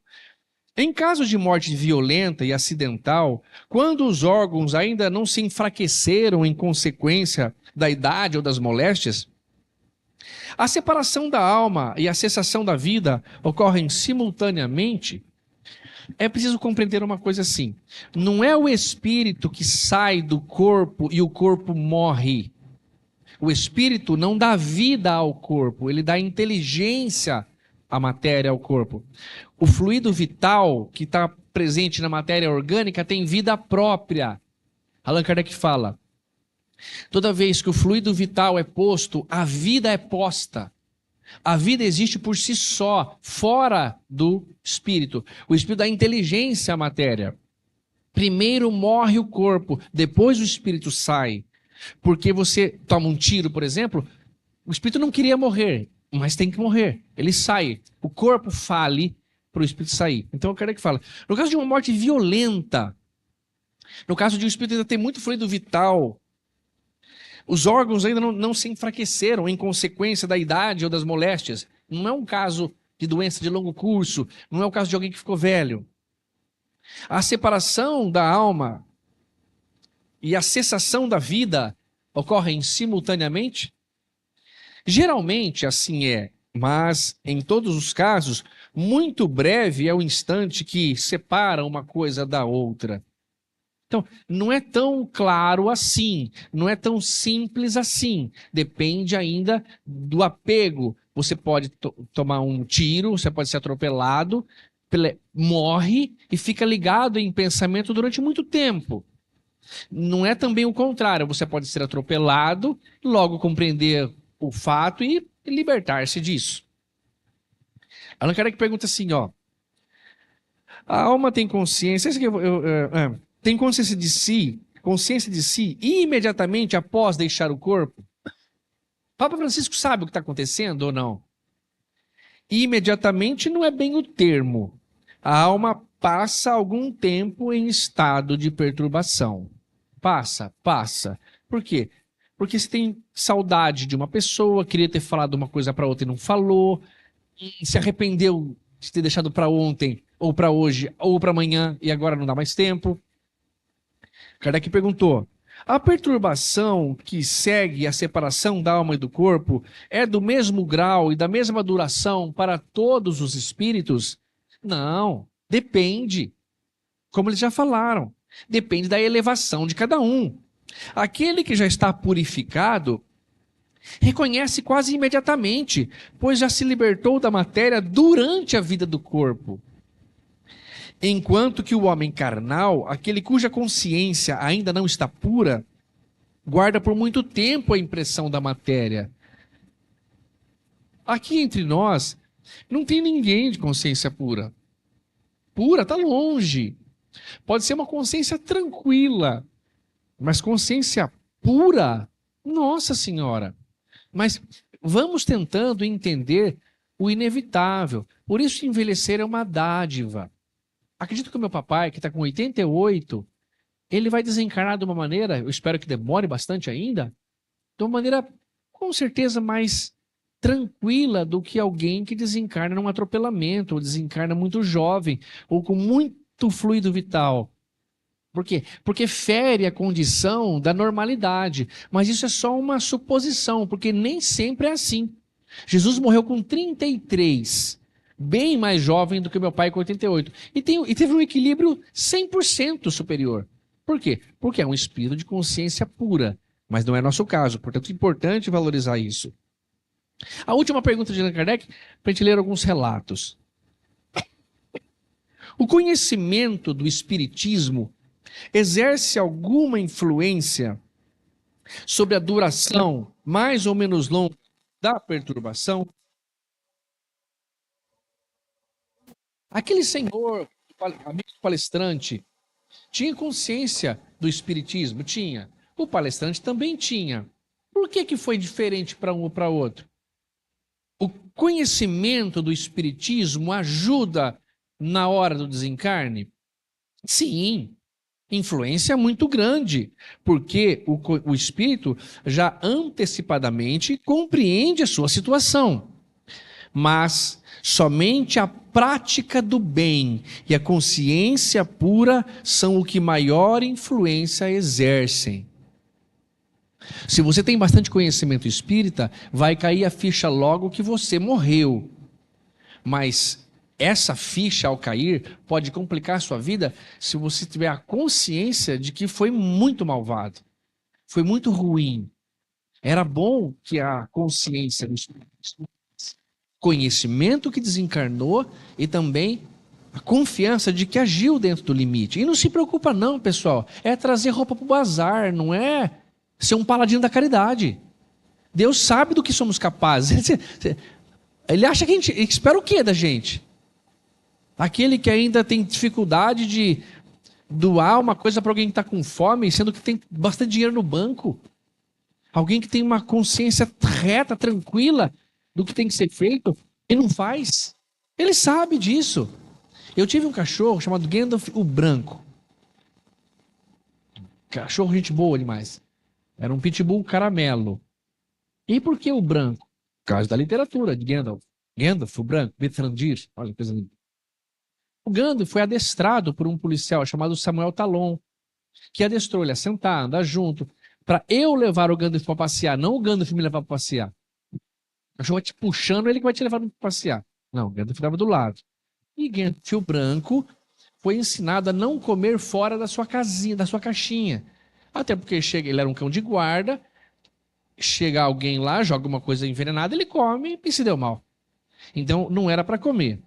Em caso de morte violenta e acidental, quando os órgãos ainda não se enfraqueceram em consequência da idade ou das moléstias, a separação da alma e a cessação da vida ocorrem simultaneamente. É preciso compreender uma coisa assim: não é o espírito que sai do corpo e o corpo morre. O espírito não dá vida ao corpo, ele dá inteligência à matéria, ao corpo. O fluido vital que está presente na matéria orgânica tem vida própria. Allan Kardec fala: toda vez que o fluido vital é posto, a vida é posta. A vida existe por si só, fora do espírito. O espírito dá inteligência à matéria. Primeiro morre o corpo, depois o espírito sai. Porque você toma um tiro, por exemplo, o espírito não queria morrer, mas tem que morrer. Ele sai. O corpo fale para o espírito sair. Então eu quero que fala. No caso de uma morte violenta, no caso de um espírito ainda ter muito fluido vital, os órgãos ainda não se enfraqueceram em consequência da idade ou das moléstias. Não é um caso de doença de longo curso, não é o caso de alguém que ficou velho. A separação da alma e a cessação da vida ocorrem simultaneamente? Geralmente assim é, mas em todos os casos, muito breve é o instante que separa uma coisa da outra. Então, não é tão claro assim, não é tão simples assim. Depende ainda do apego. Você pode tomar um tiro, você pode ser atropelado, morre e fica ligado em pensamento durante muito tempo. Não é também o contrário. Você pode ser atropelado, logo compreender o fato e libertar-se disso. Allan Kardec pergunta assim, ó: A alma tem consciência, isso aqui tem consciência de si imediatamente após deixar o corpo? Papa Francisco sabe o que está acontecendo ou não? Imediatamente não é bem o termo. A alma passa algum tempo em estado de perturbação. Passa. Por quê? Porque você tem saudade de uma pessoa, queria ter falado uma coisa para outra e não falou, se arrependeu de ter deixado para ontem, ou para hoje, ou para amanhã, e agora não dá mais tempo. Kardec perguntou: a perturbação que segue a separação da alma e do corpo é do mesmo grau e da mesma duração para todos os espíritos? Não, depende. Como eles já falaram, depende da elevação de cada um. Aquele que já está purificado reconhece quase imediatamente, pois já se libertou da matéria durante a vida do corpo. Enquanto que o homem carnal, aquele cuja consciência ainda não está pura, guarda por muito tempo a impressão da matéria. Aqui entre nós, não tem ninguém de consciência pura. Pura, está longe. Pode ser uma consciência tranquila, mas consciência pura, nossa senhora. Mas vamos tentando entender o inevitável. Por isso envelhecer é uma dádiva. Acredito que o meu papai, que está com 88, ele vai desencarnar de uma maneira, eu espero que demore bastante ainda, de uma maneira com certeza mais tranquila do que alguém que desencarna num atropelamento, ou desencarna muito jovem, ou com muito fluido vital. Por quê? Porque fere a condição da normalidade. Mas isso é só uma suposição, porque nem sempre é assim. Jesus morreu com 33, bem mais jovem do que meu pai com 88. E teve um equilíbrio 100% superior. Por quê? Porque é um espírito de consciência pura. Mas não é nosso caso. Portanto, é importante valorizar isso. A última pergunta de Allan Kardec, para a gente ler alguns relatos. O conhecimento do espiritismo exerce alguma influência sobre a duração mais ou menos longa da perturbação? Aquele senhor, amigo palestrante, tinha consciência do espiritismo? Tinha. O palestrante também tinha. Por que foi diferente para um ou para outro? O conhecimento do espiritismo ajuda na hora do desencarne? Sim. Influência muito grande, porque o espírito já antecipadamente compreende a sua situação. Mas somente a prática do bem e a consciência pura são o que maior influência exercem. Se você tem bastante conhecimento espírita, vai cair a ficha logo que você morreu. Mas essa ficha, ao cair, pode complicar a sua vida se você tiver a consciência de que foi muito malvado, foi muito ruim. Era bom que a consciência, conhecimento que desencarnou e também a confiança de que agiu dentro do limite. E não se preocupa não, pessoal, é trazer roupa para o bazar, não é ser um paladino da caridade. Deus sabe do que somos capazes. Ele acha que a gente espera o quê da gente? Aquele que ainda tem dificuldade de doar uma coisa para alguém que está com fome, sendo que tem bastante dinheiro no banco. Alguém que tem uma consciência reta, tranquila do que tem que ser feito e não faz. Ele sabe disso. Eu tive um cachorro chamado Gandalf o Branco. Cachorro gente boa demais. Era um pitbull caramelo. E por que o branco? Por causa da literatura de Gandalf. Gandalf o Branco, Mithrandir. Olha que coisa linda. O Gandalf foi adestrado por um policial chamado Samuel Talon, que adestrou ele a sentar, andar junto, para eu levar o Gandalf para passear, não o Gandalf me levar para passear. O cachorro vai te puxando, ele que vai te levar para passear. Não, o Gandalf ficava do lado. E Gandalf o Branco foi ensinado a não comer fora da sua casinha, da sua caixinha. Até porque ele era um cão de guarda, chega alguém lá, joga uma coisa envenenada, ele come e se deu mal. Então não era para comer.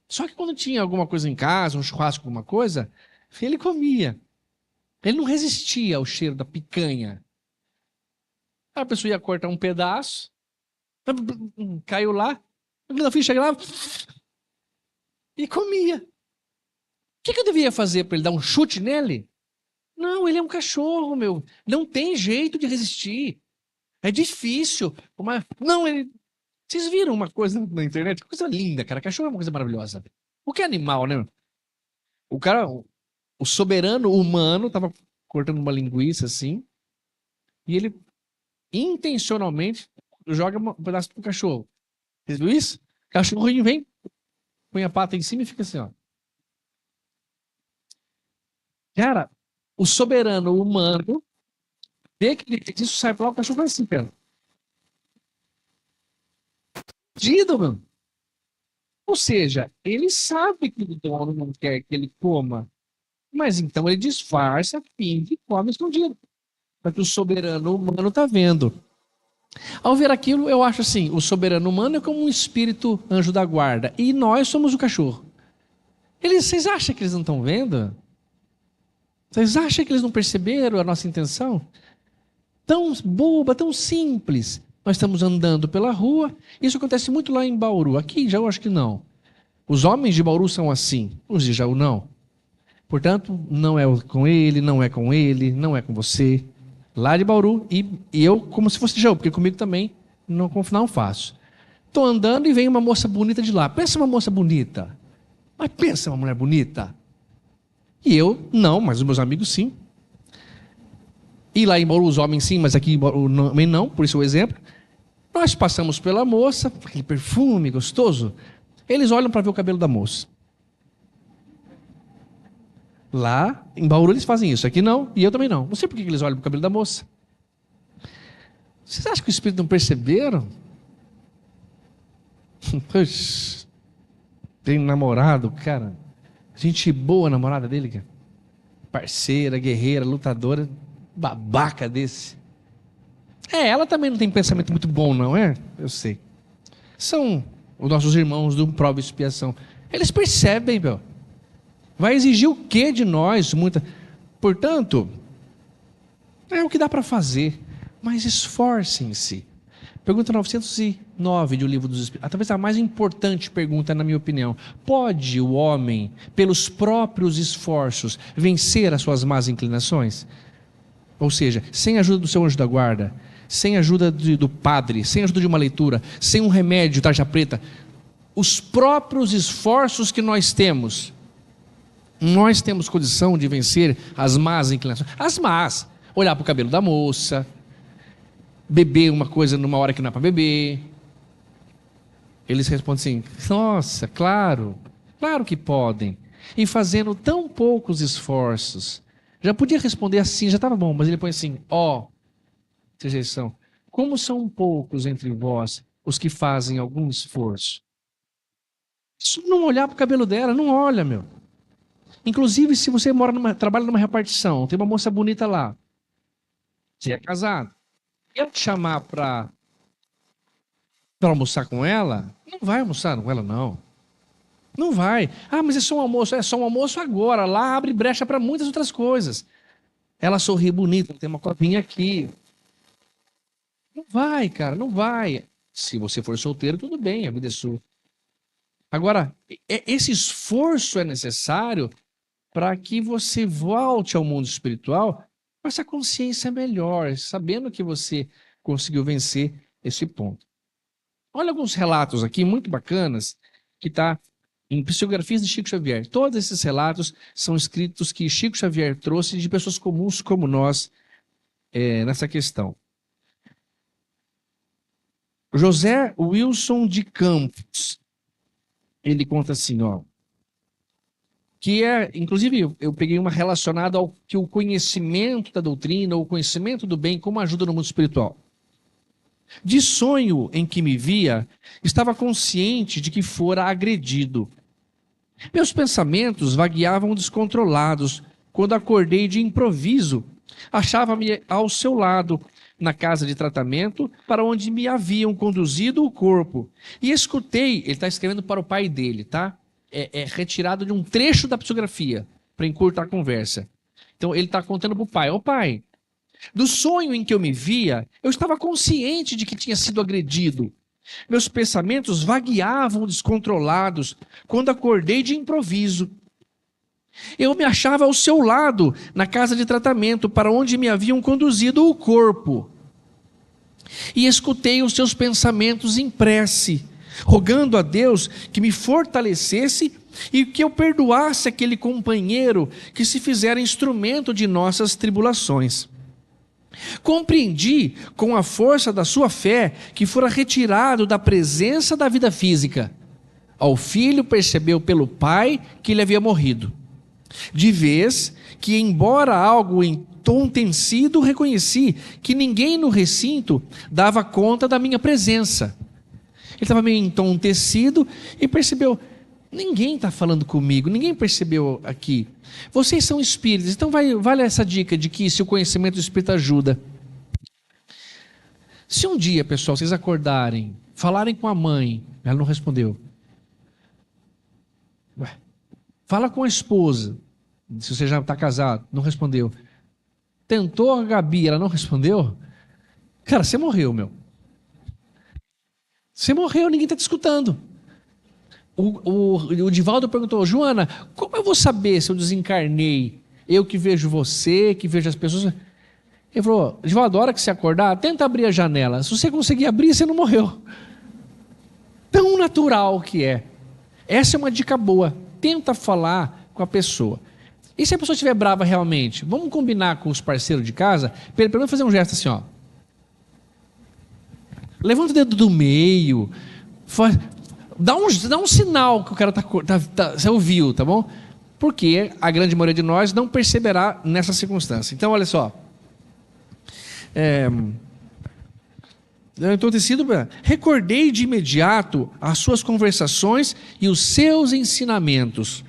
Só que quando tinha alguma coisa em casa, um churrasco, alguma coisa, ele comia. Ele não resistia ao cheiro da picanha. A pessoa ia cortar um pedaço, caiu lá, chega lá e comia. que eu deveria fazer para ele dar um chute nele? Não, ele é um cachorro, meu. Não tem jeito de resistir. É difícil. Não, ele... Vocês viram uma coisa na internet? Coisa linda, cara. Cachorro é uma coisa maravilhosa. O que é animal, né? O cara, o soberano humano, tava cortando uma linguiça assim, e ele intencionalmente joga um pedaço pro cachorro. Vocês viram isso? O cachorrinho vem, põe a pata em cima e fica assim, ó. Cara, o soberano humano vê que ele fez isso, sai pra lá, o cachorro vai assim, cara. Fudido, mano. Ou seja, ele sabe que o dono não quer que ele coma, mas então ele disfarça, finge e come escondido. Para que o soberano humano tá vendo. Ao ver aquilo, eu acho assim, o soberano humano é como um espírito anjo da guarda, e nós somos o cachorro. Vocês acham que eles não estão vendo? Vocês acham que eles não perceberam a nossa intenção? Tão boba, tão simples. Nós estamos andando pela rua, isso acontece muito lá em Bauru. Aqui já eu acho que não. Os homens de Bauru são assim, os de Jaú não. Portanto, não é com ele, não é com ele, não é com você. Lá de Bauru, e eu como se fosse de Jaú, porque comigo também não faço. Estou andando e vem uma moça bonita de lá. Pensa uma moça bonita. Mas pensa uma mulher bonita. E eu, não, mas os meus amigos sim. E lá em Bauru os homens sim, mas aqui em Bauru também não, por isso o exemplo. Nós passamos pela moça, aquele perfume gostoso. Eles olham para ver o cabelo da moça. Lá em Bauru eles fazem isso, aqui não, e eu também não. Não sei por que eles olham para o cabelo da moça. Vocês acham que o Espírito não perceberam? Puxa, tem um namorado, cara. Gente boa, namorada dele, cara. Parceira, guerreira, lutadora, babaca desse. Ela também não tem pensamento muito bom, não é? Eu sei. São os nossos irmãos do prova e expiação. Eles percebem, meu. Vai exigir o que de nós? Portanto, é o que dá para fazer. Mas esforcem-se. Pergunta 909 do Livro dos Espíritos. Talvez a mais importante pergunta, na minha opinião. Pode o homem, pelos próprios esforços, vencer as suas más inclinações? Ou seja, sem a ajuda do seu anjo da guarda, sem a ajuda do padre, sem a ajuda de uma leitura, sem um remédio, tarja preta, os próprios esforços que nós temos condição de vencer as más inclinações. As más. Olhar para o cabelo da moça, beber uma coisa numa hora que não é para beber. Eles respondem assim, nossa, claro que podem. E fazendo tão poucos esforços. Já podia responder assim, já estava bom, mas ele põe assim, sujeição, como são poucos entre vós os que fazem algum esforço? Só não olhar para o cabelo dela, não olha, meu. Inclusive, se você trabalha numa repartição, tem uma moça bonita lá, você é casado, e ela te chamar para almoçar com ela, não vai almoçar com ela, não. Não vai. Mas é só um almoço. É só um almoço agora. Lá abre brecha para muitas outras coisas. Ela sorri bonita, tem uma copinha aqui. Não vai, cara, não vai. Se você for solteiro, tudo bem, a vida é sua. Agora, esse esforço é necessário para que você volte ao mundo espiritual com essa consciência melhor, sabendo que você conseguiu vencer esse ponto. Olha alguns relatos aqui muito bacanas que está em Psicografias de Chico Xavier. Todos esses relatos são escritos que Chico Xavier trouxe de pessoas comuns como nós nessa questão. José Wilson de Campos, ele conta assim, que inclusive eu peguei uma relacionada ao que o conhecimento da doutrina, ou o conhecimento do bem, como ajuda no mundo espiritual. De sonho em que me via, estava consciente de que fora agredido. Meus pensamentos vagueavam descontrolados. Quando acordei de improviso, achava-me ao seu lado, na casa de tratamento, para onde me haviam conduzido o corpo. E escutei, ele está escrevendo para o pai dele, tá? É retirado de um trecho da psicografia, para encurtar a conversa. Então ele está contando para o pai, pai, do sonho em que eu me via, eu estava consciente de que tinha sido agredido. Meus pensamentos vagueavam descontrolados quando acordei de improviso. Eu me achava ao seu lado, na casa de tratamento, para onde me haviam conduzido o corpo. E escutei os seus pensamentos em prece, rogando a Deus que me fortalecesse e que eu perdoasse aquele companheiro que se fizera instrumento de nossas tribulações. Compreendi, com a força da sua fé, que fora retirado da presença da vida física. Ao filho percebeu pelo pai que ele havia morrido. De vez que, embora algo entontecido, reconheci que ninguém no recinto dava conta da minha presença. Ele estava meio entontecido e percebeu, ninguém está falando comigo, ninguém percebeu aqui. Vocês são espíritas, então vale essa dica de que se o conhecimento do espírito ajuda. Se um dia, pessoal, vocês acordarem, falarem com a mãe, ela não respondeu. Fala com a esposa, se você já está casado, não respondeu. Tentou a Gabi, ela não respondeu. Cara, você morreu, meu. Você morreu, ninguém está te escutando. O Divaldo perguntou, Joana, como eu vou saber se eu desencarnei? Eu que vejo você, que vejo as pessoas. Ele falou, Divaldo, a hora que você acordar, tenta abrir a janela. Se você conseguir abrir, você não morreu. Tão natural que é. Essa é uma dica boa. Tenta falar com a pessoa. E se a pessoa estiver brava realmente? Vamos combinar com os parceiros de casa, pelo menos fazer um gesto assim, ó. Levanta o dedo do meio, dá um sinal que o cara você ouviu, tá bom? Porque a grande maioria de nós não perceberá nessa circunstância. Então, olha só. Recordei de imediato as suas conversações e os seus ensinamentos.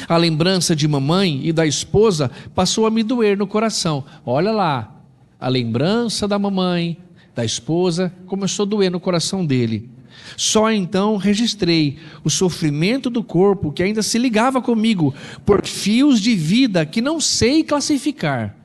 A lembrança de mamãe e da esposa passou a me doer no coração. Olha lá, a lembrança da mamãe, da esposa, começou a doer no coração dele. Só então registrei o sofrimento do corpo que ainda se ligava comigo por fios de vida que não sei classificar.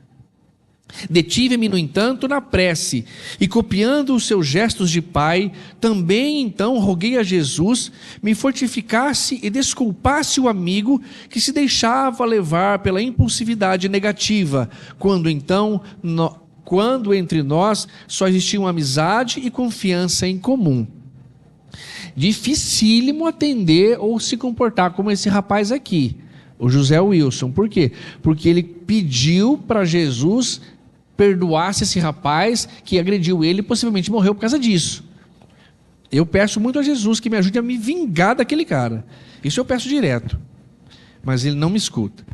Detive-me, no entanto, na prece e, copiando os seus gestos de pai, também então roguei a Jesus me fortificasse e desculpasse o amigo que se deixava levar pela impulsividade negativa, quando entre nós só existiam amizade e confiança em comum. Dificílimo atender ou se comportar como esse rapaz aqui, o José Wilson. Por quê? Porque ele pediu para Jesus perdoasse esse rapaz que agrediu ele e possivelmente morreu por causa disso. Eu peço muito a Jesus que me ajude a me vingar daquele cara. Isso eu peço direto. Mas ele não me escuta.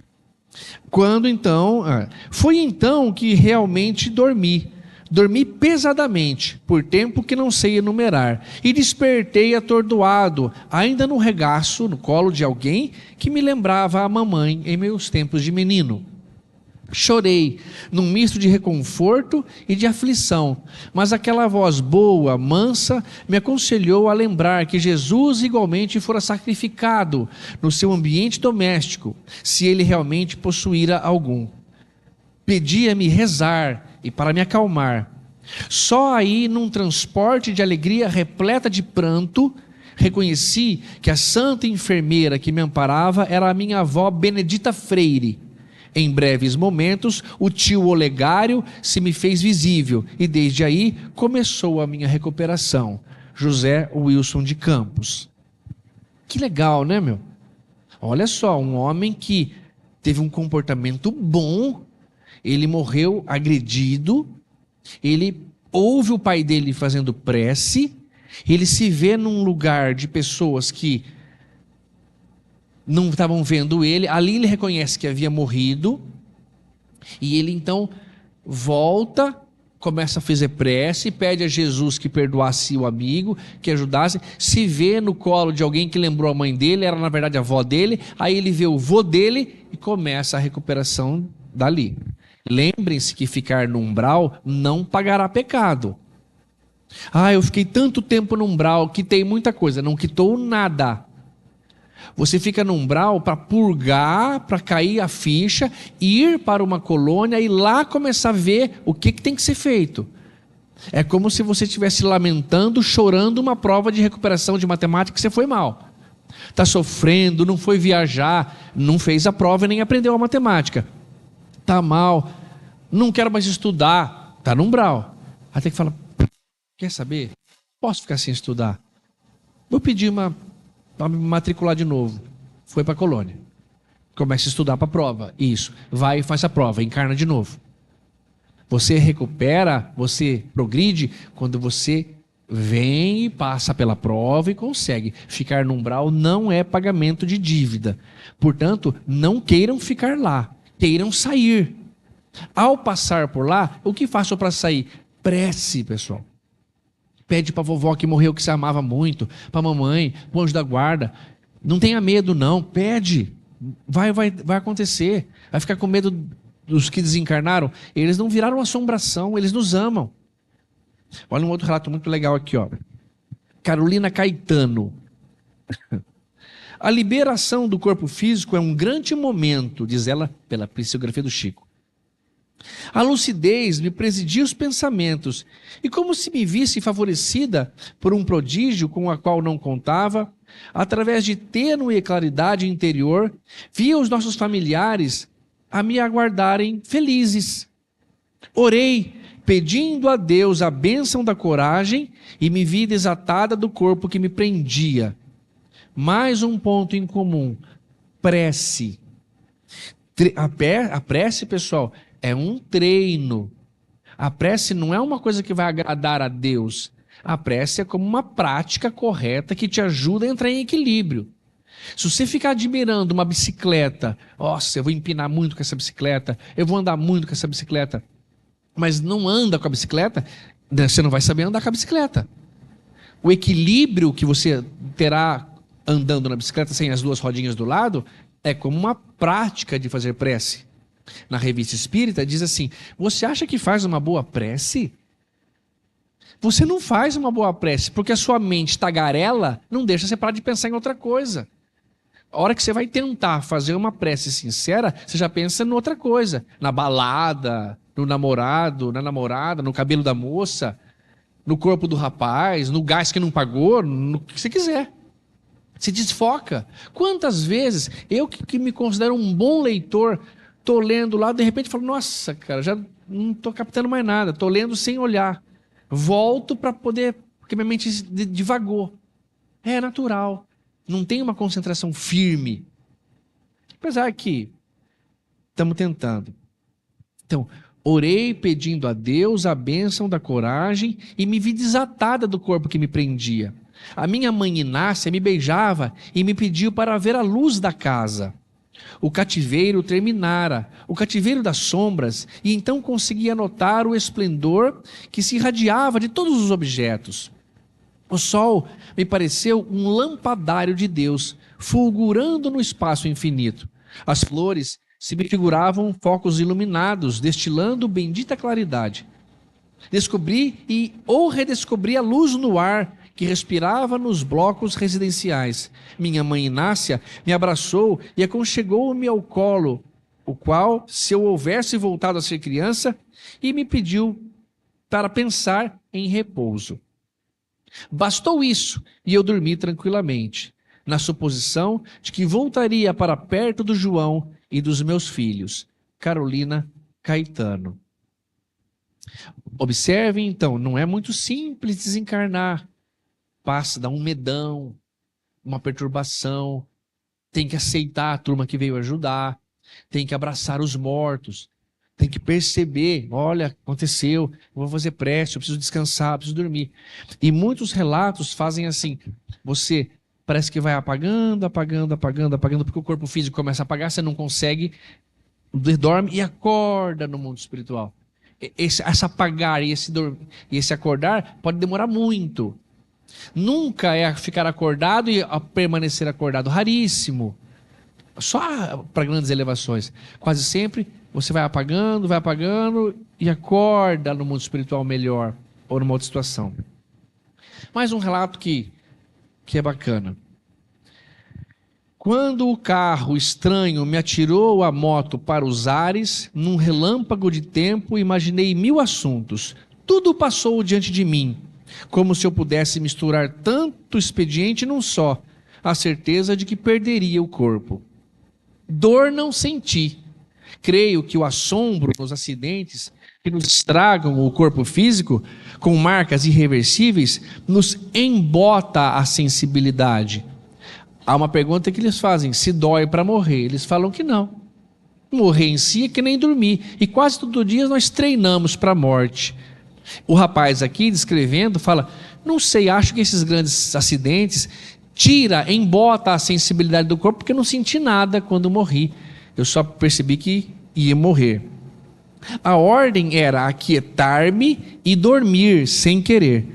Foi então que realmente dormi. Dormi pesadamente, por tempo que não sei enumerar, e despertei atordoado, ainda no regaço, no colo de alguém que me lembrava a mamãe em meus tempos de menino. Chorei, num misto de reconforto e de aflição, mas aquela voz boa, mansa, me aconselhou a lembrar que Jesus igualmente fora sacrificado no seu ambiente doméstico, se ele realmente possuíra algum. Pedia-me rezar e para me acalmar. Só aí, num transporte de alegria repleta de pranto, reconheci que a santa enfermeira que me amparava era a minha avó Benedita Freire. Em breves momentos, o tio Olegário se me fez visível e desde aí começou a minha recuperação. José Wilson de Campos. Que legal, né, meu? Olha só, um homem que teve um comportamento bom, ele morreu agredido, ele ouve o pai dele fazendo prece, ele se vê num lugar de pessoas que não estavam vendo ele, ali ele reconhece que havia morrido, e ele então volta, começa a fazer prece, pede a Jesus que perdoasse o amigo, que ajudasse, se vê no colo de alguém que lembrou a mãe dele, era na verdade a avó dele, aí ele vê o vô dele e começa a recuperação dali. Lembrem-se que ficar no umbral não pagará pecado. Eu fiquei tanto tempo no umbral, quitei muita coisa, não quitou nada. Você fica no umbral para purgar, para cair a ficha, ir para uma colônia e lá começar a ver o que tem que ser feito. É como se você estivesse lamentando, chorando uma prova de recuperação de matemática que você foi mal. está sofrendo, não foi viajar, não fez a prova e nem aprendeu a matemática, está mal, não quero mais estudar, está no umbral. Aí tem que falar, quer saber? Posso ficar sem estudar? Vou pedir para me matricular de novo. Foi para a colônia. Começa a estudar para a prova. Isso. Vai e faz a prova. Encarna de novo. Você recupera, você progride quando você vem e passa pela prova e consegue. Ficar no umbral não é pagamento de dívida. Portanto, não queiram ficar lá. Queiram sair. Ao passar por lá, o que faço para sair? Prece, pessoal. Pede para a vovó que morreu, que você amava muito, para a mamãe, para o anjo da guarda. Não tenha medo, não. Pede. Vai acontecer. Vai ficar com medo dos que desencarnaram. Eles não viraram assombração, eles nos amam. Olha um outro relato muito legal aqui, ó. Carolina Caetano. A liberação do corpo físico é um grande momento, diz ela pela psicografia do Chico. A lucidez me presidia os pensamentos, e como se me visse favorecida por um prodígio com o qual não contava, através de tênue claridade interior, via os nossos familiares a me aguardarem felizes. Orei, pedindo a Deus a bênção da coragem, e me vi desatada do corpo que me prendia. Mais um ponto em comum, prece. A prece, pessoal, é um treino. A prece não é uma coisa que vai agradar a Deus. A prece é como uma prática correta que te ajuda a entrar em equilíbrio. Se você ficar admirando uma bicicleta, nossa, eu vou empinar muito com essa bicicleta, eu vou andar muito com essa bicicleta, mas não anda com a bicicleta, você não vai saber andar com a bicicleta. O equilíbrio que você terá andando na bicicleta sem as duas rodinhas do lado é como uma prática de fazer prece. Na Revista Espírita diz assim, você acha que faz uma boa prece? Você não faz uma boa prece, porque a sua mente tagarela não deixa você parar de pensar em outra coisa. A hora que você vai tentar fazer uma prece sincera, você já pensa em outra coisa. Na balada, no namorado, na namorada, no cabelo da moça, no corpo do rapaz, no gás que não pagou, no que você quiser. Se desfoca. Quantas vezes eu que me considero um bom leitor, estou lendo lá, de repente falo, nossa, cara, já não estou captando mais nada, estou lendo sem olhar. Volto para poder, porque minha mente divagou. É natural. Não tem uma concentração firme. Apesar que estamos tentando. Então, orei pedindo a Deus a bênção da coragem e me vi desatada do corpo que me prendia. A minha mãe Inácia me beijava e me pediu para ver a luz da casa. O cativeiro terminara, o cativeiro das sombras, e então conseguia notar o esplendor que se irradiava de todos os objetos. O sol me pareceu um lampadário de Deus, fulgurando no espaço infinito. As flores se me figuravam focos iluminados, destilando bendita claridade. Descobri ou redescobri a luz no ar que respirava nos blocos residenciais. Minha mãe Inácia me abraçou e aconchegou-me ao colo, o qual, se eu houvesse voltado a ser criança, e me pediu para pensar em repouso. Bastou isso e eu dormi tranquilamente, na suposição de que voltaria para perto do João e dos meus filhos. Carolina Caetano. Observem então, não é muito simples desencarnar. Passa, dá um medão, uma perturbação, tem que aceitar a turma que veio ajudar, tem que abraçar os mortos, tem que perceber, olha, aconteceu, eu vou fazer prece, eu preciso descansar, eu preciso dormir. E muitos relatos fazem assim, você parece que vai apagando, porque o corpo físico começa a apagar, você não consegue, dorme e acorda no mundo espiritual. Esse apagar e esse acordar pode demorar muito. Nunca é ficar acordado e permanecer acordado, raríssimo. Só para grandes elevações. Quase sempre você vai apagando e acorda no mundo espiritual melhor ou numa outra situação. Mais um relato que é bacana. Quando o carro estranho me atirou a moto para os ares, num relâmpago de tempo, imaginei 1000 assuntos. Tudo passou diante de mim, como se eu pudesse misturar tanto expediente num só. a certeza de que perderia o corpo. Dor não senti. Creio que o assombro nos acidentes que nos estragam o corpo físico, com marcas irreversíveis, nos embota a sensibilidade. Há uma pergunta que eles fazem: se dói para morrer? Eles falam que não. Morrer em si é que nem dormir. E quase todo dia nós treinamos para a morte. O rapaz aqui, descrevendo, fala: não sei, acho que esses grandes acidentes embota a sensibilidade do corpo, porque eu não senti nada quando morri. Eu só percebi que ia morrer. A ordem era aquietar-me e dormir sem querer.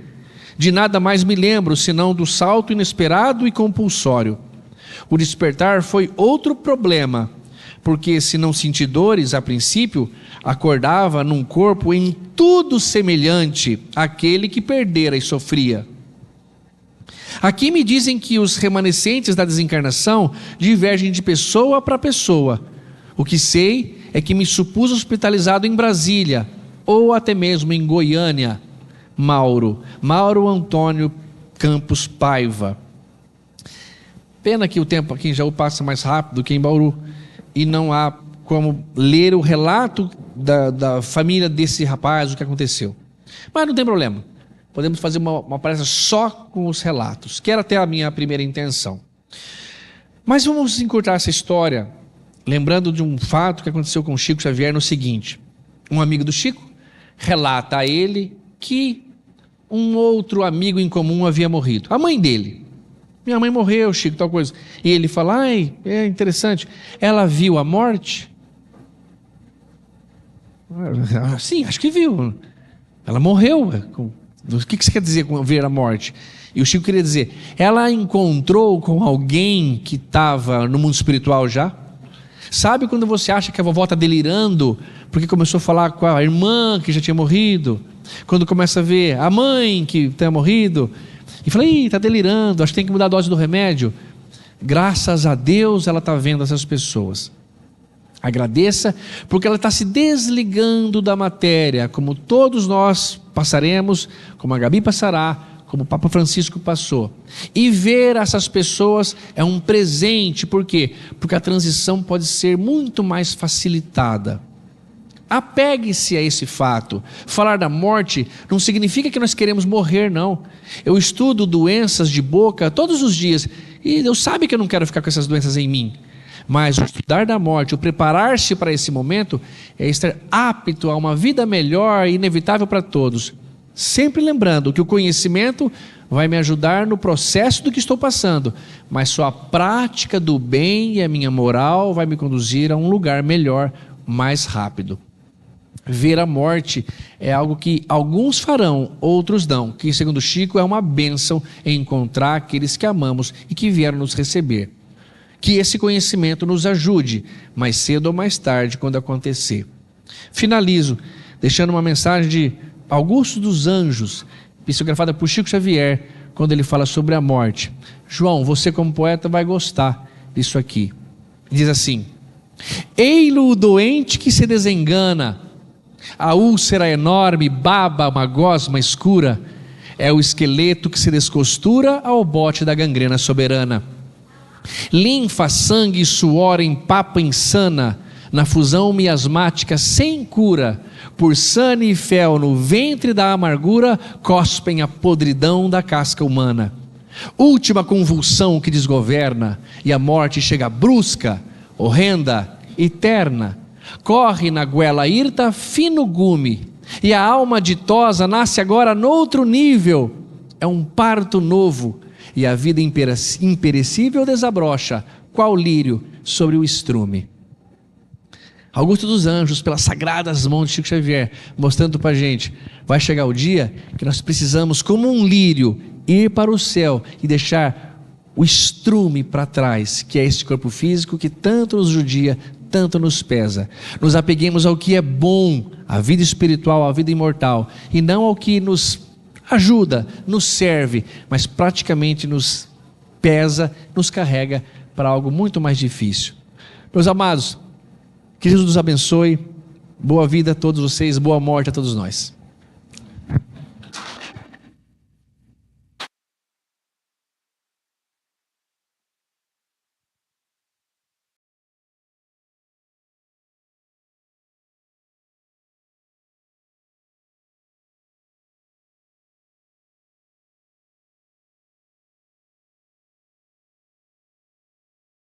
De nada mais me lembro, senão do salto inesperado e compulsório. O despertar foi outro problema, porque se não senti dores a princípio, acordava num corpo em tudo semelhante àquele que perdera e sofria. Aqui me dizem que os remanescentes da desencarnação divergem de pessoa para pessoa. O que sei é que me supus hospitalizado em Brasília, ou até mesmo em Goiânia. Mauro Antônio Campos Paiva. Pena que o tempo aqui em Jaú passa mais rápido que em Bauru, e não há como ler o relato da família desse rapaz, o que aconteceu. Mas não tem problema, podemos fazer uma palestra só com os relatos, que era até a minha primeira intenção. Mas vamos encurtar essa história, lembrando de um fato que aconteceu com Chico Xavier no seguinte: um amigo do Chico relata a ele que um outro amigo em comum havia morrido, a mãe dele. Minha mãe morreu, Chico, tal coisa. E ele fala: ai, é interessante, ela viu a morte? Sim, acho que viu. Ela morreu. O que você quer dizer com ver a morte? E o Chico queria dizer: ela encontrou com alguém que estava no mundo espiritual já? Sabe quando você acha que a vovó está delirando porque começou a falar com a irmã que já tinha morrido? Quando começa a ver a mãe que tinha morrido e fala: ih, está delirando, acho que tem que mudar a dose do remédio. Graças a Deus ela está vendo essas pessoas. Agradeça, porque ela está se desligando da matéria, como todos nós passaremos, como a Gabi passará, como o Papa Francisco passou. E ver essas pessoas é um presente. Por quê? Porque a transição pode ser muito mais facilitada. Apegue-se a esse fato. Falar da morte não significa que nós queremos morrer, não. Eu estudo doenças de boca todos os dias, e Deus sabe que eu não quero ficar com essas doenças em mim. Mas o estudar da morte, o preparar-se para esse momento, é estar apto a uma vida melhor e inevitável para todos. Sempre lembrando que o conhecimento vai me ajudar no processo do que estou passando, mas só a prática do bem e a minha moral vai me conduzir a um lugar melhor, mais rápido. Ver a morte é algo que alguns farão, outros não, que segundo Chico é uma bênção em encontrar aqueles que amamos e que vieram nos receber. Que esse conhecimento nos ajude, mais cedo ou mais tarde, quando acontecer. Finalizo deixando uma mensagem de Augusto dos Anjos, psicografada por Chico Xavier, quando ele fala sobre a morte. João, você como poeta vai gostar disso aqui. Diz assim: ei-lo o doente que se desengana, a úlcera enorme baba uma gosma escura, é o esqueleto que se descostura ao bote da gangrena soberana. Linfa, sangue e suor em papa insana, na fusão miasmática sem cura, por sane e fel no ventre da amargura, cospem a podridão da casca humana. Última convulsão que desgoverna, e a morte chega brusca, horrenda, eterna. Corre na goela hirta fino gume, e a alma ditosa nasce agora noutro nível. É um parto novo, e a vida imperecível desabrocha, qual lírio sobre o estrume. Augusto dos Anjos, pelas sagradas mãos de Chico Xavier, mostrando para a gente, vai chegar o dia que nós precisamos, como um lírio, ir para o céu e deixar o estrume para trás, que é este corpo físico que tanto nos judia, tanto nos pesa. Nos apeguemos ao que é bom, a vida espiritual, a vida imortal, e não ao que nos ajuda, nos serve, mas praticamente nos pesa, nos carrega para algo muito mais difícil. Meus amados, que Jesus nos abençoe, boa vida a todos vocês, boa morte a todos nós.